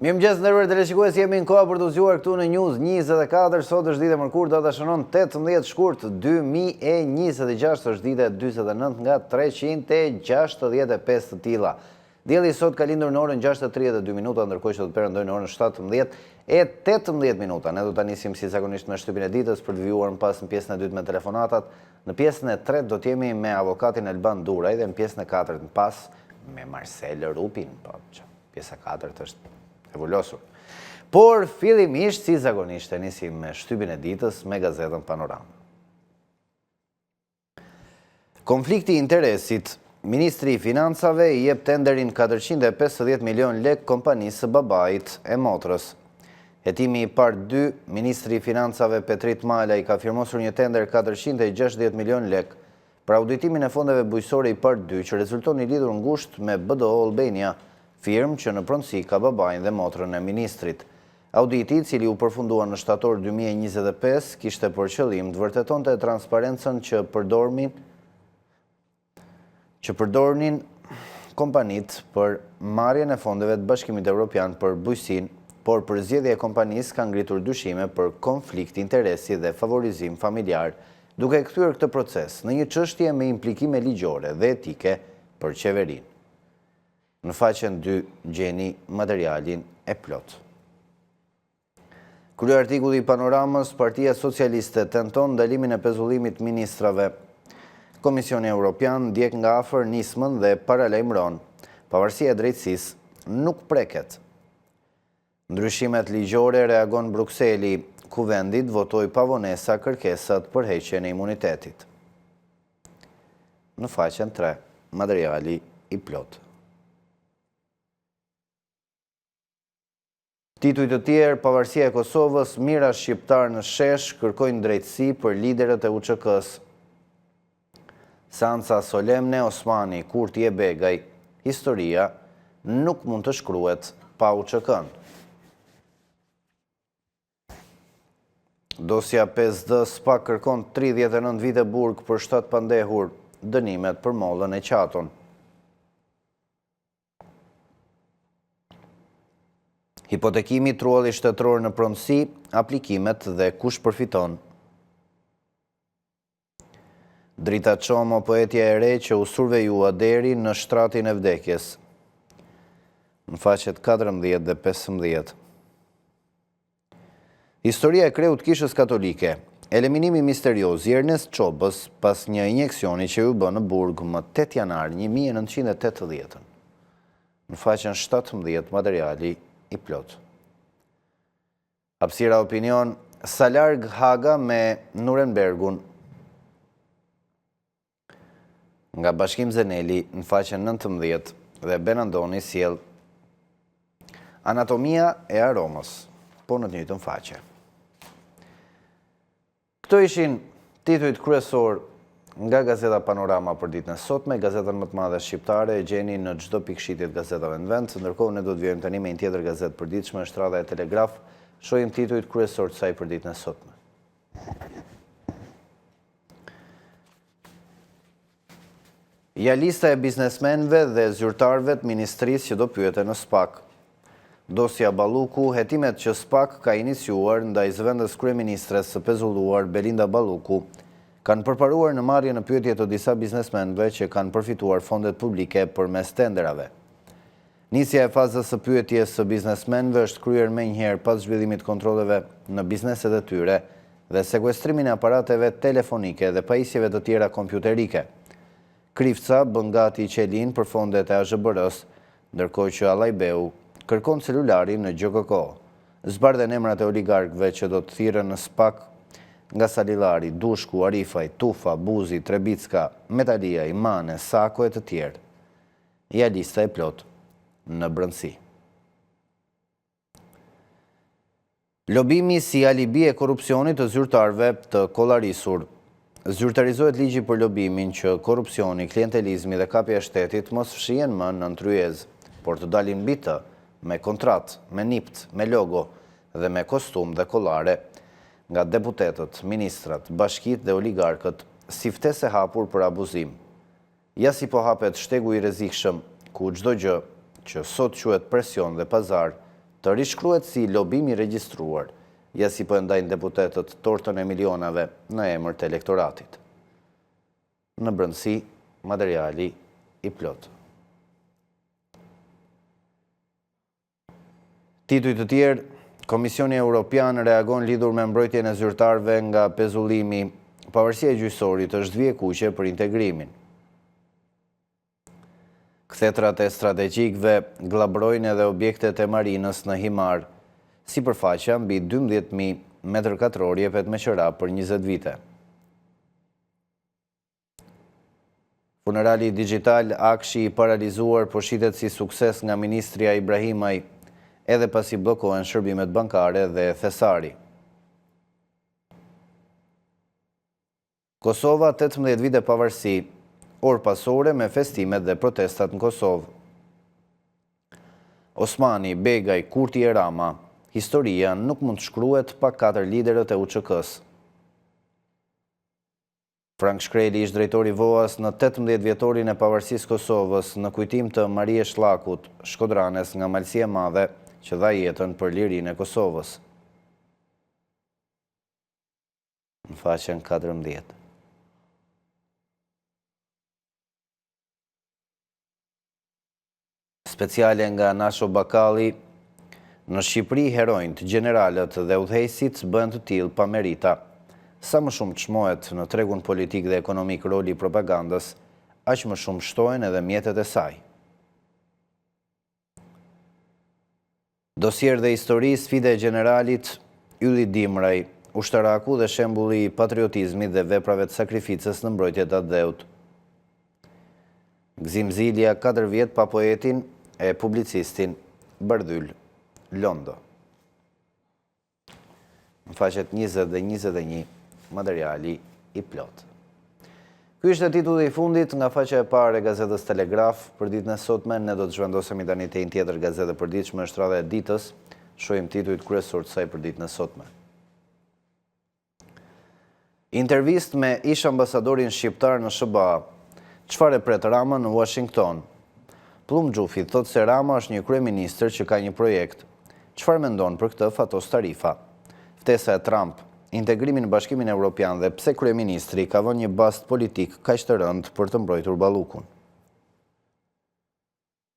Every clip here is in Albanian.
Mirëmëngjes nderuar teleshikues, jemi në kohë për të zgjuar këtu në News 24. Sot është ditë e mërkurë, data shënon 18 shkurt 2026, është ditë 49 nga 365 të tilla. Dielli sot ka lindur në orën 6:32 minuta, ndërkohë që do të perëndojë në orën 17:18 minuta. Ne do ta nisim si zakonisht me shtypin e ditës për të vijuar më pas në pjesën e dytë me telefonatat. Në pjesën e tretë do të jemi me avokatin Elban Duraj dhe në pjesën e katërt më pas me Marcel Rupin. Po, pjesa e katërt është evolosur. Por fillimisht si zakonisht e nisim me shtypin e ditës me gazetën Panorama. Konflikti i interesit. Ministri i Financave i jep tenderin 450 milion lek kompanisë së babait e motrës. Hetimi i parë 2, Ministri i Financave Petrit Mala i ka firmosur një tender 460 milion lek për auditimin e fondeve bujqësore i parë 2 që rezulton i lidhur ngushtë me BDO Albania, firmë që në pronësi ka babain dhe motrën e ministrit. Auditi, i cili u përfundua në shtator 2025, kishte për qëllim të vërtetonte transparencën që përdornin kompanit për marrjen e fondeve të Bashkimit Evropian për bujqësinë, por për zgjedhje e kompanisë ka ngritur dyshime për konflikt interesi dhe favorizim familjar, duke kthyer këtë proces në një çështje me implikime ligjore dhe etike për qeverinë. Në faqen 2 gjeni materialin e plot. Kryeartikulli i Panoramës, Partia Socialiste tenton ndalimin e pezullimit ministrave. Komisioni Evropian ndjek nga afër nismën dhe paralajmëron pavarësia e drejtësisë nuk preket. Ndryshimet ligjore reagon Brukseli, ku vendit votoi pavonesa kërkesat për heqjen e imunitetit. Në faqen 3, materiali i plot. Tituj të tjerë, pavarësia e Kosovës, mira shqiptar në shesh kërkojnë drejtësi për liderët e UÇK-s. Seanca solemne Osmani, Kurti e Begaj, historia nuk mund të shkruhet pa UÇK-n. Dosja 5D SPAK kërkon 39 vite burg për shtat pandehur, dënimet për mollën e Qaton. Hipotekimi trualli shtetëror në pronësi, aplikimet dhe kush përfiton. Drita Çomo, poetja e re që u survejua deri në shtratin e vdekjes. Në faqet 14 dhe 15. Historia e kreut kishës katolike. Eliminimi misterioz i Ernest Çobës pas një injeksioni që u bë në burg më 8 janar 1980. Në faqen 17 materiali i plot. Hapësira opinion, sa larg Haga me Nurenbergun. Nga Bashkim Zeneli në faqen 19 dhe Benandoni sjell anatomia e aromës, po në të njëjtën faqe. Këto ishin titujt kryesor nga Gazeta Panorama për ditën e sotme. Gazetën më të madhe shqiptare e gjeni në çdo pikëshitje të gazetave në vend. Ndërkohë ne do të vijmë tani me një tjetër gazetë përditshme, Shtrada e Telegraf. Shohim titujt kryesor të saj për ditën e sotme. Ja lista e biznesmenëve dhe zyrtarëve të ministrisë që do pyeten në SPAK. Dosja Balluku, hetimet që SPAK ka iniciuar ndaj zëvendës kryeministres së pezulluar Belinda Balluku, kanë përparuar në marrje në pyetje të disa biznesmenëve që kanë përfituar fondet publike përmes tenderave. Nisja e fazës së pyetjes së biznesmenëve është kryer menjëherë pas zhvillimit kontrolleve në bizneset e tyre dhe sekuestrimin e aparateve telefonike dhe pajisjeve të tjera kompjuterike. Krifca bën gati qelin për fondet e AZBR-s, ndërkohë që Allajbeu kërkon celularin në GKK. Zbardhen emrat e oligarkëve që do të thirrën në SPAK nga Salilari, Dushku, Arifaj, Tufa, Buzi, Trebicka, Metalia, Imane, Sako e të tjerë. Ja lista e plot në brëndësi. Lobimi si alibi e korrupsionit të zyrtarëve të kollarisur. Zyrtarizohet ligji për lobimin që korrupsioni, klientelizmi dhe kapja e shtetit mos fshihen më në tryezë, por të dalin mbi të me kontratë, me nipt, me logo dhe me kostum dhe kollare nga deputetët, ministrat, bashkit dhe oligarkët si ftesë e hapur për abuzim. Ja si po hapet shtegu i rrezikshëm ku çdo gjë që sot quhet presion dhe pazar të rishkruhet si lobim i regjistruar, ja si po ndajnë deputetët tortën e milionave në emër të elektoratit. Në brëndësi, materiali i plot. Tituj të tjerë, Komisioni Europian reagon lidhur me mbrojtjen e zyrtarëve nga pezullimi. Pavarësia e gjyqësorit është vjekuqe për integrimin. Kthetrat e strategjikëve glabrojnë edhe objektet e marinës në Himar, sipërfaqja mbi 12.000 m2 jepet me qëra për 20 vite. Funerali digital Akshi i paralizuar po shitet si sukses nga ministria Ibrahimaj, edhe pasi bllokohen shërbimet bankare dhe thesari. Kosova 18 vite pavarësi, orë pasore me festimet dhe protestat në Kosovë. Osmani, Begaj, Kurti e Rama, historia nuk mund të shkruhet pa 4 liderët e UÇK-s. Frank Shkreli ishte drejtori VOA-s në 18 vjetorin e pavarësisë Kosovës në kujtim të Marie Shllakut, shkodranes nga Malësia e Madhe, që dha jetën për lirinë e Kosovës. Në faqen 14. Speciale nga Nasho Bakalli, në Shqipëri herojnët, generalët dhe udhëheqësit bëhen të tillë pa merita. Sa më shumë çmohet në tregun politik dhe ekonomik roli i propagandës, aq më shumë shtohen edhe mjetet e saj. Dosier dhe histori, sfida e generalit Ylli Dimraj, ushtaraku dhe shembulli i patriotizmit dhe veprave të sakrificës në mbrojtje të dheut. Gzim Zilja, 4 vjet pa poetin e publicistin Bardhyl Londo. Në faqet 20 dhe 21, materiali i plot. Ky ishte titulli i fundit nga faqja e parë e gazetës Telegraf. Për ditën e sotme ne do të zhvendosemi tani te një tjetër gazetë e përditshme, është radha e ditës. Shohim titujt kryesor të saj për ditën e sotme. Intervistë me ish ambasadorin shqiptar në SBA. Çfarë pret Rama në Washington? Plum Xhufi thotë se Rama është një kryeministër që ka një projekt. Çfarë mendon për këtë Fatos Tarifa? Ftesa e Trump, integrimin në Bashkimin Evropian dhe pse kryeministri ka vënë një bast politik kaq të rëndë për të mbrojtur ballukun.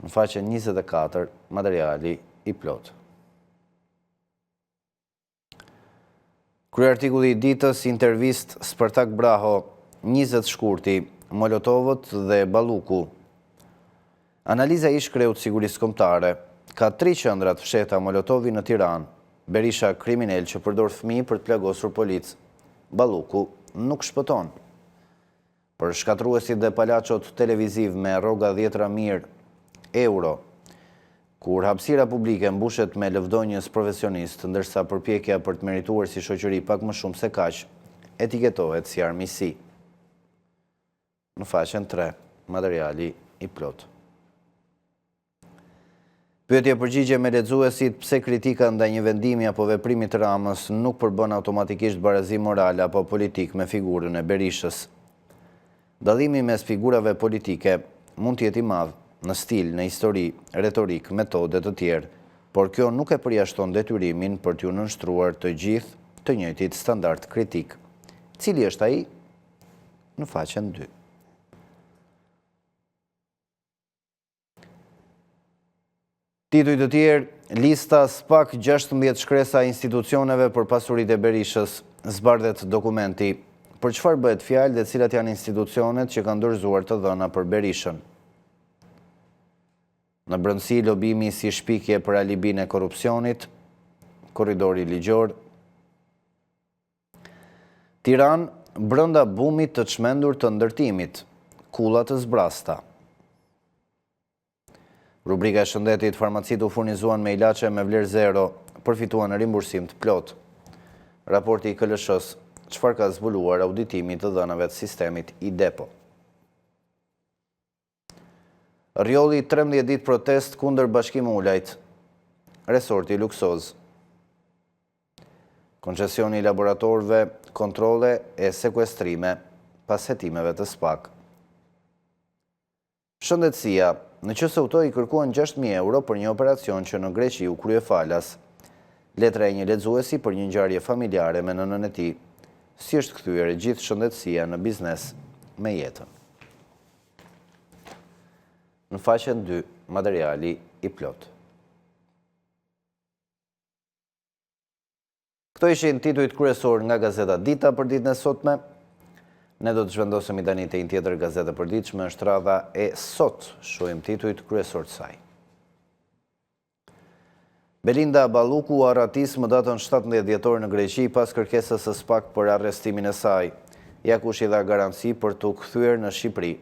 Në faqen 24, materiali i plot. Kryeartikulli i ditës, intervistë Spartak Braho, 20 shkurti, Molotovët dhe balluku. Analiza ish kreut sigurisë kombëtare, ka 3 qendra të fshehta Molotovi në Tiranë. Berisha kriminal që përdor fëmijë për të plagosur policë. Balluku nuk shpëton. Për shkatruesit dhe palachot televiziv me rroga 10.000 euro, kur hapësira publike mbushet me lëvdonjës profesionist, ndërsa përpjekja për të merituar si shoqëri pak më shumë se kaq, etiketohet si armiqësi. Në faqen 3, materiali i plot. Pyetje përgjigje me lexuesit, pse kritika ndaj një vendimi apo veprimi të Ramës nuk përbën automatikisht barazim moral apo politik me figurën e Berishës. Dallimi mes figurave politike mund të jetë i madh në stil, në histori, retorik, metode të tjerë, por kjo nuk e përjashton detyrimin për t'ju nënshtruar të gjithë të njëjtit standard kritik. Cili është ai? Në faqen 2. Tituj të tjerë, lista SPAK 16 shkresa institucioneve për pasuritë e Berishës, zbardhet dokumenti. Për çfarë bëhet fjalë dhe cilat janë institucionet që kanë dorëzuar të dhëna për Berishën? Në brendësi, lobimi si shpikje për alibin e korrupsionit, korridori ligjor. Tiranë, brenda bumit të çmendur të ndërtimit, kulla të zbrasta. Rubrika e shëndetit, farmacit u furnizuan me ilaçe me vlerë zero, përfituan rimbursim të plot. Raporti i KLSH-s, çfarë ka zbuluar auditimi të dhënave të sistemit i depo. Rjolli 13 ditë protest kundër Bashkim Ulajt, resorti luksoz. Koncesioni i laboratorëve, kontrole e sekuestrime pas hetimeve të SPAK. Shëndetësia, në QSUT i kërkuan 6.000 euro për një operacion që në Greqi u krye falas. Letra e një lexuesi për një ngjarje familjare me nënën e tij, si është kthyer e gjithë shëndetësia në biznes me jetën. Në faqen 2, materiali i plot. Këto ishin titujt kryesor nga Gazeta Dita për ditën e sotme. Ne do të zhvendosemi tani te një tjetër gazetë e përditshme, është radha e sot. Shohim titujt kryesor të saj. Belinda Balluku arratis më datën 17 dhjetor në Greqi pas kërkesës së SPAK për arrestimin e saj. Jakush i dha garanci për t'u kthyer në Shqipëri.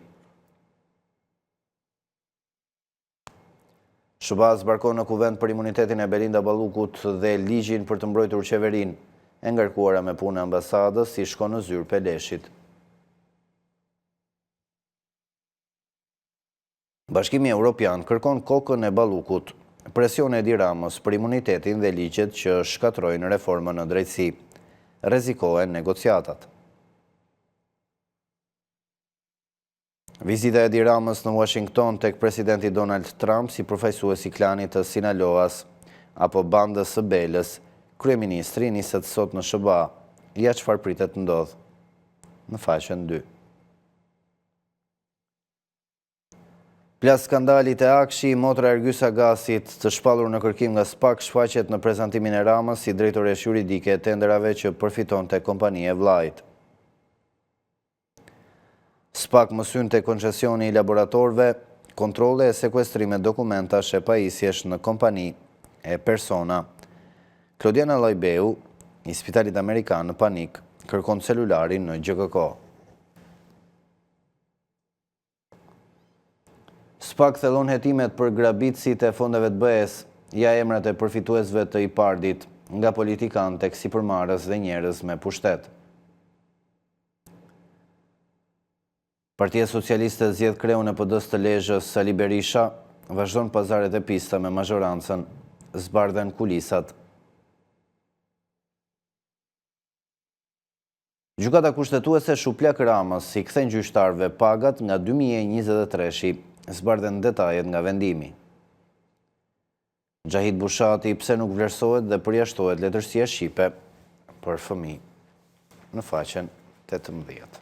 SBA zbarkon në kuvent për imunitetin e Belinda Ballukut dhe ligjin për të mbrojtur qeverinë, e ngarkuara me punë ambasadës si shkon në zyrë Peleshit. Bashkimi Evropian kërkon kokën e Ballukut, presion e Edi Ramës për imunitetin dhe ligjet që shkatrojnë reformën në drejtësi. Rrezikohen negociatat. Vizita e Edi Ramës në Washington tek presidenti Donald Trump si përfaqësues i klanit të Sinaloas apo bandës së Belës, kryeministri niset sot në SBA. Ja çfarë pritet të ndodhë. Në faqen 2. Plas skandalit e Akshi, motra Ergjys Agasit, të shpallur në kërkim nga SPAK, shfaqet në prezantimin e Ramës si drejtores juridike e tenderave që përfitonte kompania e vllajit. SPAK mësyn të koncesioni i laboratorëve, kontrole e sekuestrime dokumentash e pajisjesh në kompani e persona. Klodiana Lajbeu, i Spitalit Amerikan në panik, kërkon celularin në GKK. SPAK thellon hetimet për grabitësit e fondeve të BE-s, ja emrat e përfituesve të IPARD-it, nga politikan tek sipërmarrës dhe njerëz me pushtet. Partia Socialiste zgjedh kreun e PD-s të Lezhës, Sali Berisha, vazhdon pazaret e pista me mazhorancën, zbardhen kulisat. Gjykata kushtetuese shuplak Ramës si kthen gjyqtarëve pagat nga 2023-shi, zbardhen detajet nga vendimi. Xhahid Bushati pse nuk vlerësohet dhe përjashtohet letërsia shqipe për fëmijë. Në faqen 18.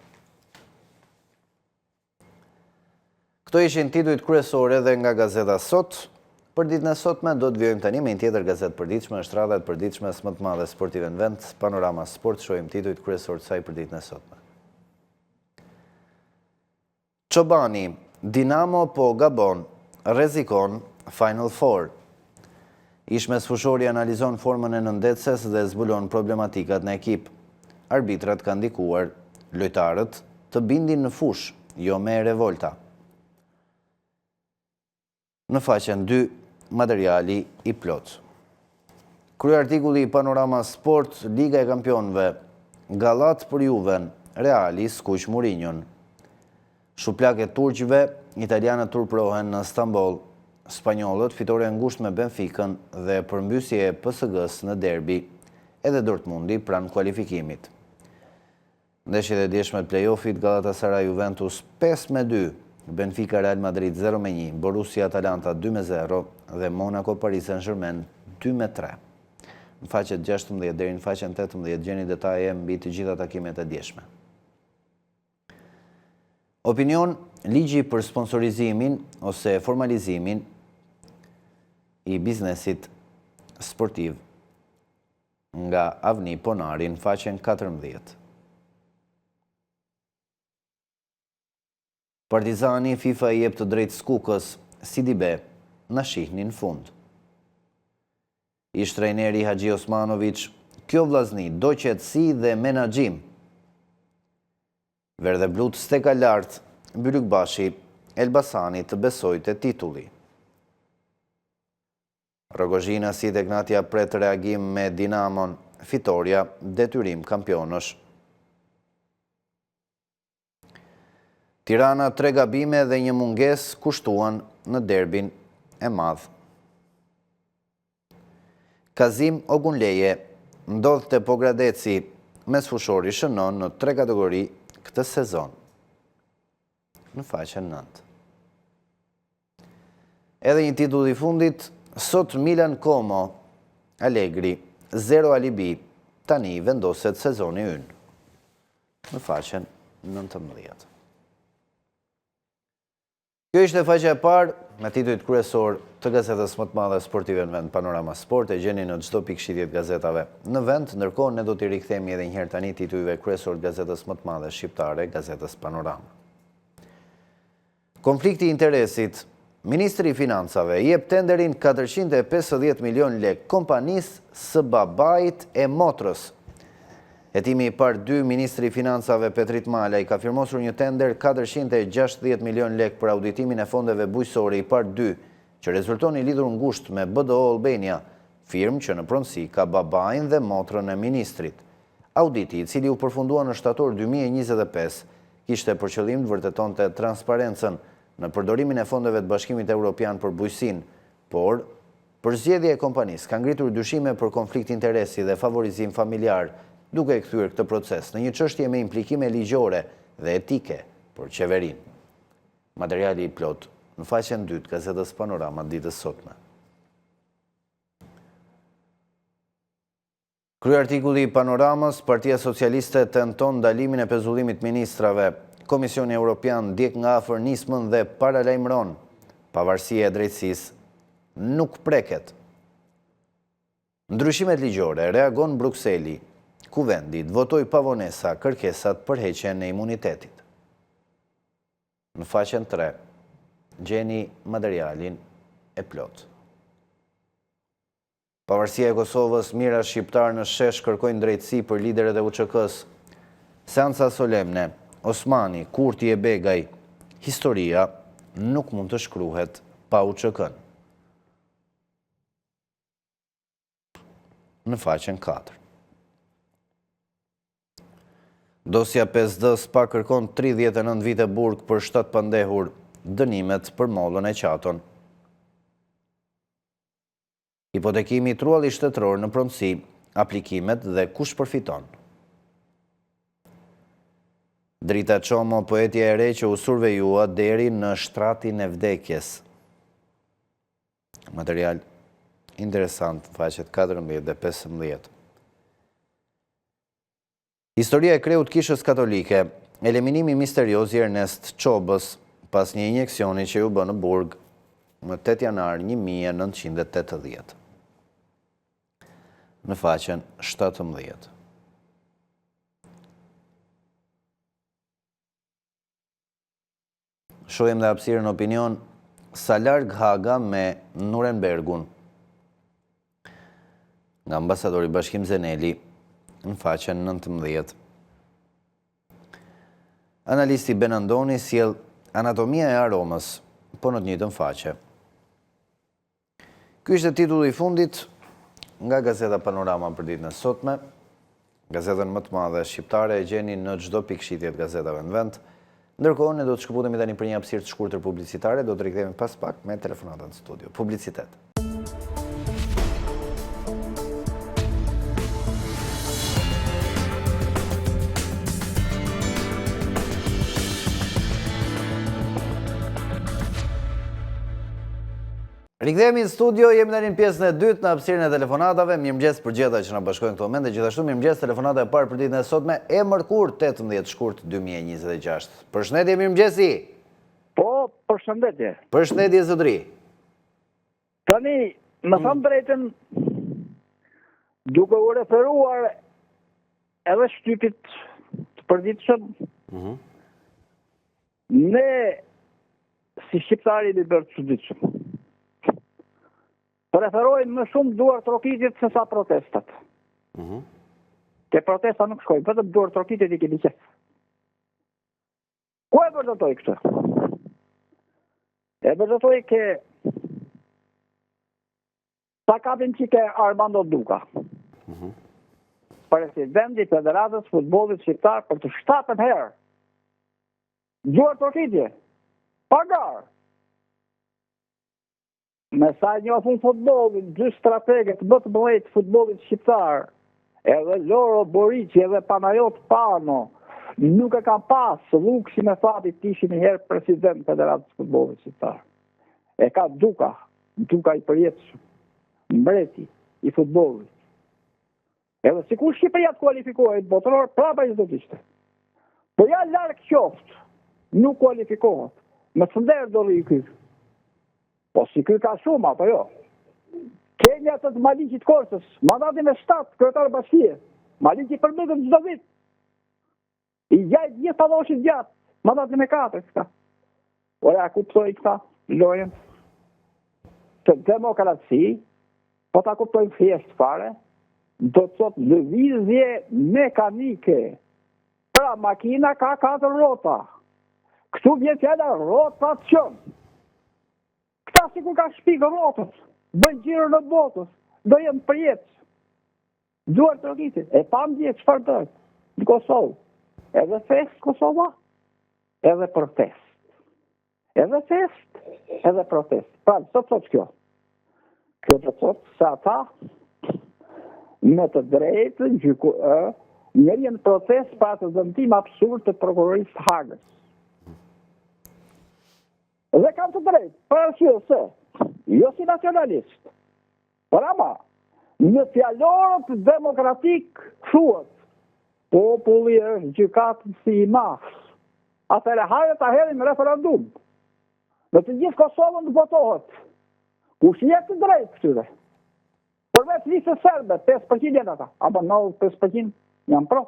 Këto ishin titujt kryesore dhe nga Gazeta Sot. Për ditën e sotme do të vijojmë tani me një tjetër gazetë përditshme, është radha e përditshme më të madhe sportive në vend, Panorama Sport. Shohim titujt kryesor të saj për ditën e sotme. Çobani, Dinamo po gabon, rrezikon Final Four. Ishmes Fushori analizon formën e nëndetëses dhe zbulon problematikat në ekip. Arbitrat kanë ndikuar lojtarët të bindin në fush, jo me revolta. Në faqen 2, materiali i plot. Krye artikulli i Panorama Sport, Liga e Kampionëve, gallat për Juven, Reali skuq Mourinjon. Shuplak e turqëve, italianët turprohen në Stamboll. Spanjollët fitore ngushtë me Benficën dhe përmbysje e PSG-s në derbi, edhe Dortmundi pranë kualifikimit. Ndeshjet e djeshme të play-offit, Galatasaray Juventus 5-2, Benfica Real Madrid 0-1, Borussia Atalanta 2-0 dhe Monaco Paris Saint-Germain 2-3. Në faqet 16 deri në faqen 18 gjeni detaje mbi të gjitha takimet e djeshme. Opinion, ligji për sponsorizimin ose formalizimin i biznesit sportiv nga Avni Ponari në faqen 14. Partizani, FIFA i jep të drejtë Skukës, Sidibe, në shihni në fund. Ish trajneri Haxhi Osmanović, kjo vllazni do qetësi dhe menaxhim. Verdhe blut steka lartë, Bylykbashi, Elbasani të besojtë titulli. Rogozhina si tek Natja pret reagim me Dinamon, fitoria, detyrim kampionësh. Tirana 3 gabime dhe një munges kushtuan në derbin e madh. Kazim Ogunleje ndodh te Pogradeci, mes fushori shënon në 3 kategori këtë sezon. Në faqen 9. Edhe një titull i fundit, sot Milan Como, Allegri, 0 alibi, tani vendoset sezoni ynë. Në faqen 19. Kjo ishte faqja e parë me titujt kryesor të gazetës më të madhe sportive në vend, Panorama Sport, e gjeni në çdo pikëshitje të gazetave në vend, ndërkohë ne do t'i rikthehemi edhe një herë tani titujve kryesor të gazetës më të madhe shqiptare, gazetës Panorama. Konflikti i interesit. Ministri i Financave jep tenderin 450 milion lek kompanisë së babait e motrës. Hetimi i parë 2, Ministri i Financave Petrit Malaj ka firmosur një tender 460 milion lek për auditimin e fondeve bujqësore i parë 2, që rezulton i lidhur ngushtë me BDO Albania, firmë që në pronësi ka babain dhe motrën e ministrit. Auditi, i cili u përfundua në shtator 2025, kishte për qëllim të vërtetonte transparencën në përdorimin e fondeve të Bashkimit Evropian për bujqësinë, por përzgjedhja e kompanisë ka ngritur dyshime për konflikt interesi dhe favorizim familjar, duke e kthyer këtë proces në një çështje me implikime ligjore dhe etike për qeverinë. Materiali i plot në faqen 2 të gazetës Panorama ditës sotme. Kryeartikulli i Panoramës, Partia Socialiste tenton ndalimin e pezullimit ministrave. Komisioni Evropian ndjek nga afër nismën dhe paralajmëron pavarësia e drejtësisë nuk preket. Ndryshimet ligjore, reagon Brukseli, ku vendi të votoi pavonesa kërkesat për heqjen e imunitetit. Në faqen 3, gjeni materialin e plot. Pavarësia e Kosovës, mira shqiptar në shesh kërkojnë drejtësi për lideret e UÇK-s. Seanca solemne, Osmani, Kurti e Begaj, historia nuk mund të shkruhet pa UÇK-n. Në faqen 4. Dosja 5D SPA kërkon 39 vite burg për 7 pandehur, dënimet për mollën e Qaton. Hipotekimi trualli shtetëror në pronësi, aplikimet dhe kush përfiton. Drita Qomo, poetja e re që u survejua deri në shtratin e vdekjes. Material interesant, faqet 14 dhe 15. Historia e kreut kishës katolike, eliminimi misterioz i Ernest Çobës pas një injeksioni që u bë në burg në 8 janar 1980. Në faqen 17. Shohim dhe hapësirën opinion, sa larg Haga me Nurenbergun. Nga ambasadori Bashkim Zeneli, në faqen 19. Analisti Benandoni sjell anatomia e aromës, po në të njëjtën faqe. Ky ishte titulli i fundit nga Gazeta Panorama për ditën e sotme. Gazetën më të madhe shqiptare e gjeni në çdo pikëshitje të gazetave në vend. Ndërkohë, ne do të shkëputemi tani për një hapësirë të shkurtër publicitare, do të rikthehemi pas pak me telefonatën në studio. Publicitet. Rikthehemi në studio, jemi tani në pjesën e dytë në hapësirën e telefonatave. Mirëmëngjes për gjitha që na bashkojnë këto momente, gjithashtu mirëmëngjes telefonata e parë për ditën e sotme, e mërkurë 18 shkurt 2026. Përshëndetje, mirëmëngjesi. Po, përshëndetje. Përshëndetje zotëri. Tani, më thënë drejtën, duke u referuar edhe shtypit të përditshëm, ne si shqiptari i bërë të çuditshëm. Preferojnë më shumë duar trokitit se sa protestat. Te protesta nuk shkojnë, vetëm duar trokitit i kemi qef. Ku e vërtetoj këtë? E vërtetoj ke sa kapin qike Armando Duka. Presidenti Federatës Futbollit Shqiptar për të 7 herë. Duar trokitje. Pagar. Me sa njohin futbollin, dy strategët më të mëdhenj të futbollit shqiptar, edhe Loro Borici edhe Panajot Pano, nuk e kam pas luksin e fatit të ishin një herë president Federatës Futbollit Shqiptar. E ka Duka i përjetshëm, mbreti i futbollit. Edhe sikur Shqipëria të kualifikohet botëror, prapa i do të ishte. Po ja larg qoftë, nuk kualifikohet. Më sënder do rri ky. Po si ky ka shumë, apo jo? Kenja të Maliqit Korsës, mandatin e 7 kryetar bashkie. Maliqi përmbetën çdo vit. I gjajt gjithë palloshin gjatë, mandatin e 4 këta. Ora kuptoj këta lojën të demokraci, po ta kuptojmë thjesht fare, do të thotë lëvizje mekanike. Pra makina ka 4 rrota. Këtu vjen fjala rotacion. Këta sikur ka shpikë rrotës, bën gjiro në botës, do jenë përjetës. Duar të rritit, e pam dje çfarë bëhet në Kosovë. Edhe fest Kosova, edhe protest. Edhe fest, edhe protest. Pra, të thotë kjo? Kjo të thotë se ata me të drejtë njërjen protest pa të dëmtim absurd të prokurorisë Hagës. Dhe kam të drejtë, për arsye se, jo si nacionalist, por ama, në fjalorët demokratik thuhet, populli është gjykatës si i mas. Atëre hajë ta herim referendum. Në të gjithë Kosovën të votohet. Kush jep të drejtë këtyre? Përveç listës serbe, 5% janë ata, apo 95% janë pro.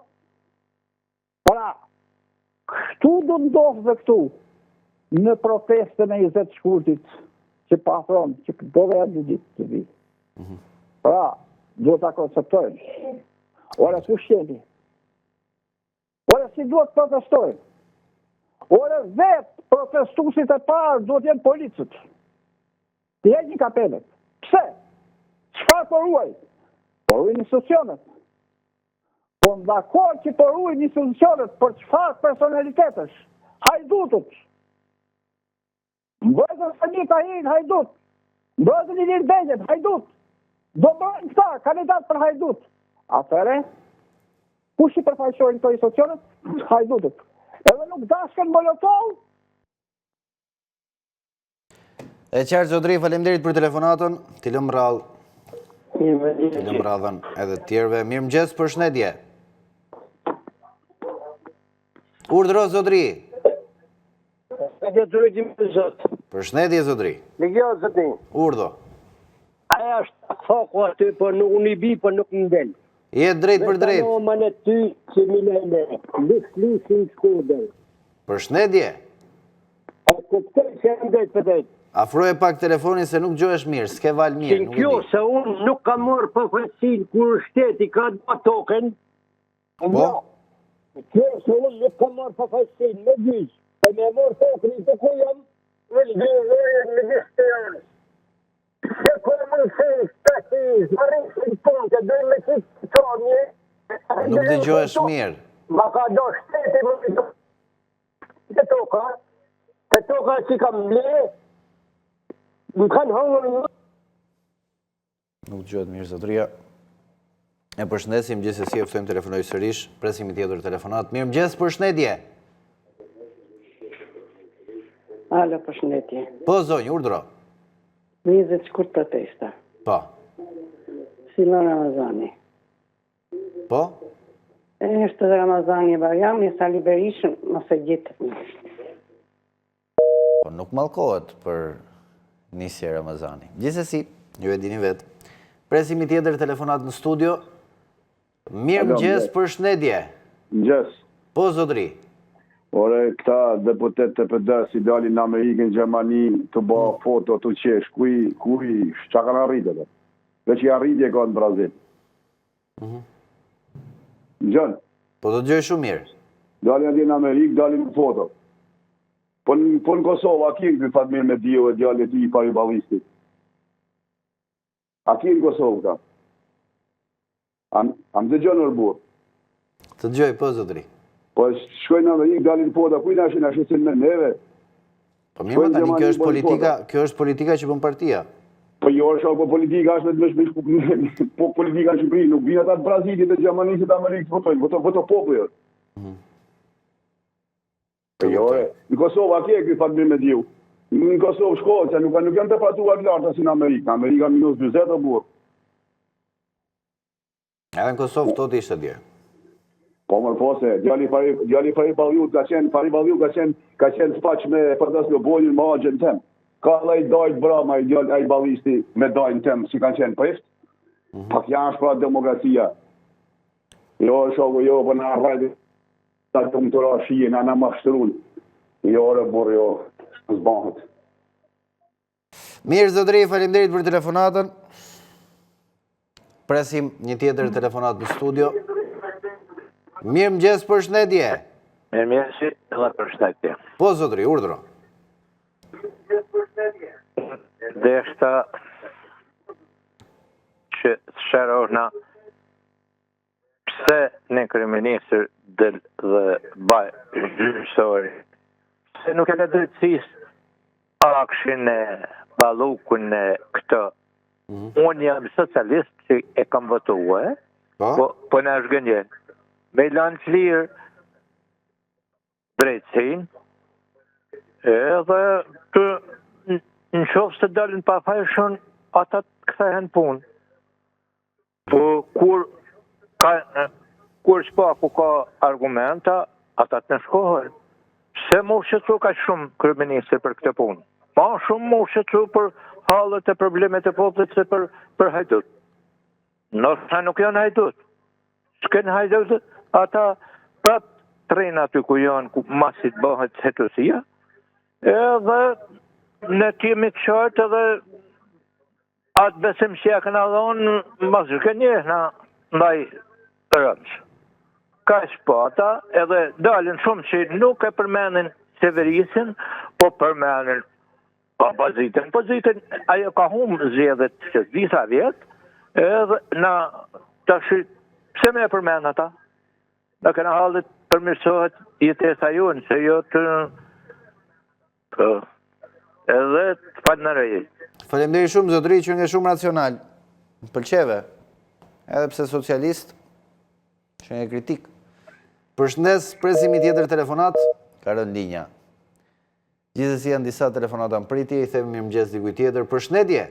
Pra, këtu do ndodhë dhe këtu, në protestën e 20 shkurtit, që patron, që do dhe e një ditë të vi. Pra, duhet ta konceptojnë. Ora, kush jeni? Ora, si duhet protestojnë? Ora, vetë protestuesit e parë duhet jenë policët. Të heqin kapelet. Pse? Çfarë poruaj? Poruajnë institucionet. Po ndakor që poruajnë institucionet për çfarë personalitetesh? Hajdutët. Mbrojtën Sanita Hirin, hajdut. Mbrojtën Ilir Begjet, hajdut. Do bëjnë këta, kandidat për hajdut. Atëre, kush i përfaqësojnë këto institucionet? Hajdutët. Edhe nuk dashkën Molotov. E qartë Zodri, faleminderit për telefonatën, t'i lëm rradhë. T'i lëm rradhën edhe tjerve. Mirëmëngjes, përshëndetje. Urdhëro Zodri. Përshëndetje Zodri. Ligjo, zëti. Urdhë. Aja është foku aty, për nuk unë i bi, për nuk në del. Jetë drejt për drejt. Dhe të në ty që milene, lusin shkodër. Përshëndetje. E këtë që e ndajt për drejt. Afroje pak telefonin se nuk gjohesh mirë, s'ke val mirë. Që kjo se unë nuk ka mërë përfaqësinë kur shteti ka dua token. Po? Kjo se unë nuk ka mërë përfaqësinë me gjyqë. E me mërë token i të ku jam, në gjyqë në gjyqë janë. Se kërë më se shteti, më rrisë në toke, dhe me që të qërë. Nuk të gjohesh mirë. Ma ka do shteti më të toka. Të toka që kam le, më kanë hongër në... Nuk gjohet mirë Zotria. E përshëndesim, gjithsesi e ftojmë telefonoj sërish, presim i tjetër telefonat. Mirëmëngjes, përshëndetje. Alo, përshëndetje. Po, zonjë, urdhëro. 20 shkurt protesta. Po. Fillon Ramazani. Po? E është dhe Ramazani e Bajrami, Sali Berishën, mos e gjetët në. Po, nuk mallkohet për nisje Ramazani. Gjithsesi, ju e dini vetë. Presim i tjetër telefonat në studio. Mirëmëngjes, përshëndetje. Mëngjes. Po, Zotri. Ore, këta deputet të PD si dalin në Amerikën, Gjermani, të ba foto, të qesh, kuj, që kanë arritë dhe? Dhe që i arritje ka në Brazil. Gjën, Po, do të gjoj shumë mirë. dalin ati në Amerikë, dalin në foto. Po në Kosovë, a kinë këtë Fatmir me dio e djallë e ti i pari balistit? A kinë Kosovë këta? Am të gjënë nërbur. Të gjoj, po, Zotri. Po shkojnë në Amerikë, dalin në foto, kuj në ashesin me neve? Po mirë, tani kjo është politika që bën partia. Po jo është po politika është me shmesh po politika në Shqipëri, nuk vinë ata të Brazilit dhe Gjermanisë të Amerikës votojnë, voto popullit. Po jo, në Kosovë a kje këtë Fatmir me diu? Në Kosovë shkohet, se nuk janë temperaturat larta si në Amerikë. Amerika -40 o burë. Edhe në Kosovë tot ishte dje. Po mërë po se, djali Fari Balliut ka qenë spaq me përdas në bolin më agjen tem. Ka dhe i dojt brama i ballisti me dojnë tem si kanë qenë prift. Pak janë është pra demokracia. Jo, shoku, jo, për në arrajdi ta të më të rashije, në mashtrun. Jo, burë, jo, zbanët. Mirë, zotëri, faleminderit për telefonatën. Presim një tjetër telefonat në studio. Mirë mëgjes, përshëndetje. Mirë mjesi dhe përshëndetje. Po, zotëri, urdhro. Dhe është që të shërojna pse në kryeministër dhe baj gjyqësori. Se nuk e le drejtësisë akshin e Ballukun e këtë. Unë jam socialist që e kam votuar, po në është gënjen. Me lanë të lirë drejtësin, edhe të në qofë se dalin pa fajshën, ata të këthehen punë. Po kur shpaku ka argumenta, ata të nëshkohen. Se mu shqetësu ka shumë kryeministër për këtë punë. Ma shumë mu shqetësu për halët e problemet e popullit se për hajdut. Nështë nuk janë hajdut. S'ken hajdut, ata prap trenë aty ku janë, ku masit bëhet hetësia, edhe ne kemi të qartë edhe atë besim që ja këna dhonë, mas zhgënje në ndaj rëmës. Ka shpata edhe dalin shumë që nuk e përmenin Severisin, po përmenin opozitën. Opozitën ajo ka humë zjedhet që disa vjetë, edhe na të shi, pse me e përmen ata? Në këna halët përmirësohet jetesa jonë, se jo të edhe të fatë në rejë. Faleminderit shumë, zotëri, që nga shumë racional. Më pëlqeve, edhe pse socialist, që nga kritik. Përshëndes, presimi tjetër telefonat, ka rënë linja. Gjithësi janë disa telefonata në pritje, i themi mirëmëngjes dikuj tjetër. Përshëndetje.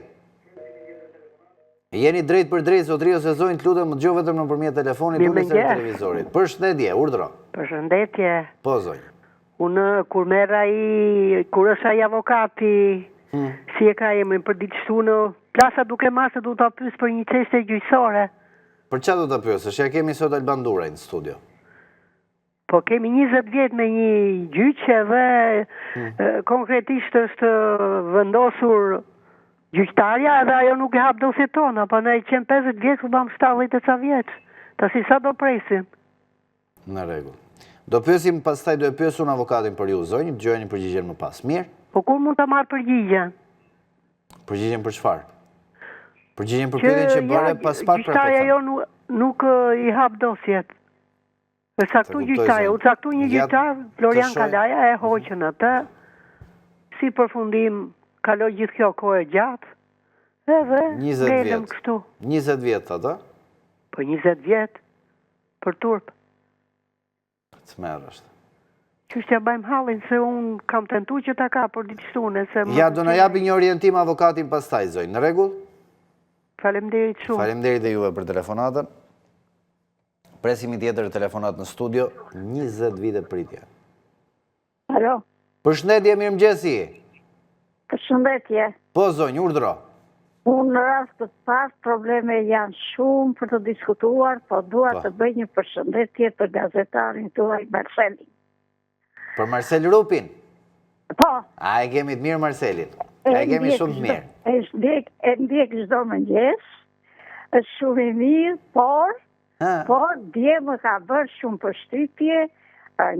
Jeni drejt për drejt, zotëri, ose zonjë, të lutem, më dëgjoj vetëm nëpërmjet telefonit, unë ose televizorit. Përshëndetje, urdhro. Përshëndetje. Po, zonjë. Unë kur kur është ai avokati, si e ka emrin për diçtu në plasa duke masë du të pysë për një çështje gjyqësore. Për çfarë do ta pyesësh? Që kemi sot Alban Duraj në studio. Po kemi 20 vjet me një gjyqë dhe konkretisht është vendosur gjyqtarja edhe ajo nuk e hap dosjet tona, po ne qenë 50 vjet ku bam 70 e ca vjeç. Tasi sa do presim? Në rregull. Do pyesim, pastaj do e pyesun avokatin për ju, zonjë, dëgjojeni përgjigjen më pas. Mirë? Po kur mund ta marr përgjigjen? Përgjigjen për çfarë? Përgjigjen për pyetjen që bëre pas pak për gjyqtarja jo nuk i hap dosjet. E saktu gjyqtarja, u saktu një gjyqtar, Florian Kalaja, e hoqën atë, si përfundim kaloi gjithë kjo kohë gjatë, edhe ngelëm kështu. 20 vjet, ata? Po 20 vjet, për turp. Smerë është. Qështja bëjmë hallin, se unë kam tentu që ta ka për diçtune. Ja, do në japi një orientim avokatin pastaj, zonjë, në rregull? Faleminderit shumë. Faleminderit dhe juve për telefonatën. Presimi tjetër telefonat në studio, 20 vite pritje. Alo. Përshëndetje, mirëmëngjesi. Përshëndetje. Po, zonjë, urdhro. Unë në rast të pas, probleme janë shumë për të diskutuar, po dua të bëj një përshëndetje për gazetarin tuaj Marcelin. Për Marcel Rupin? Po. A e kemi të mirë Marcelin? A e kemi shumë të mirë? E ndjek çdo mëngjes, është shumë i mirë, por dje më ka bërë shumë përshtypje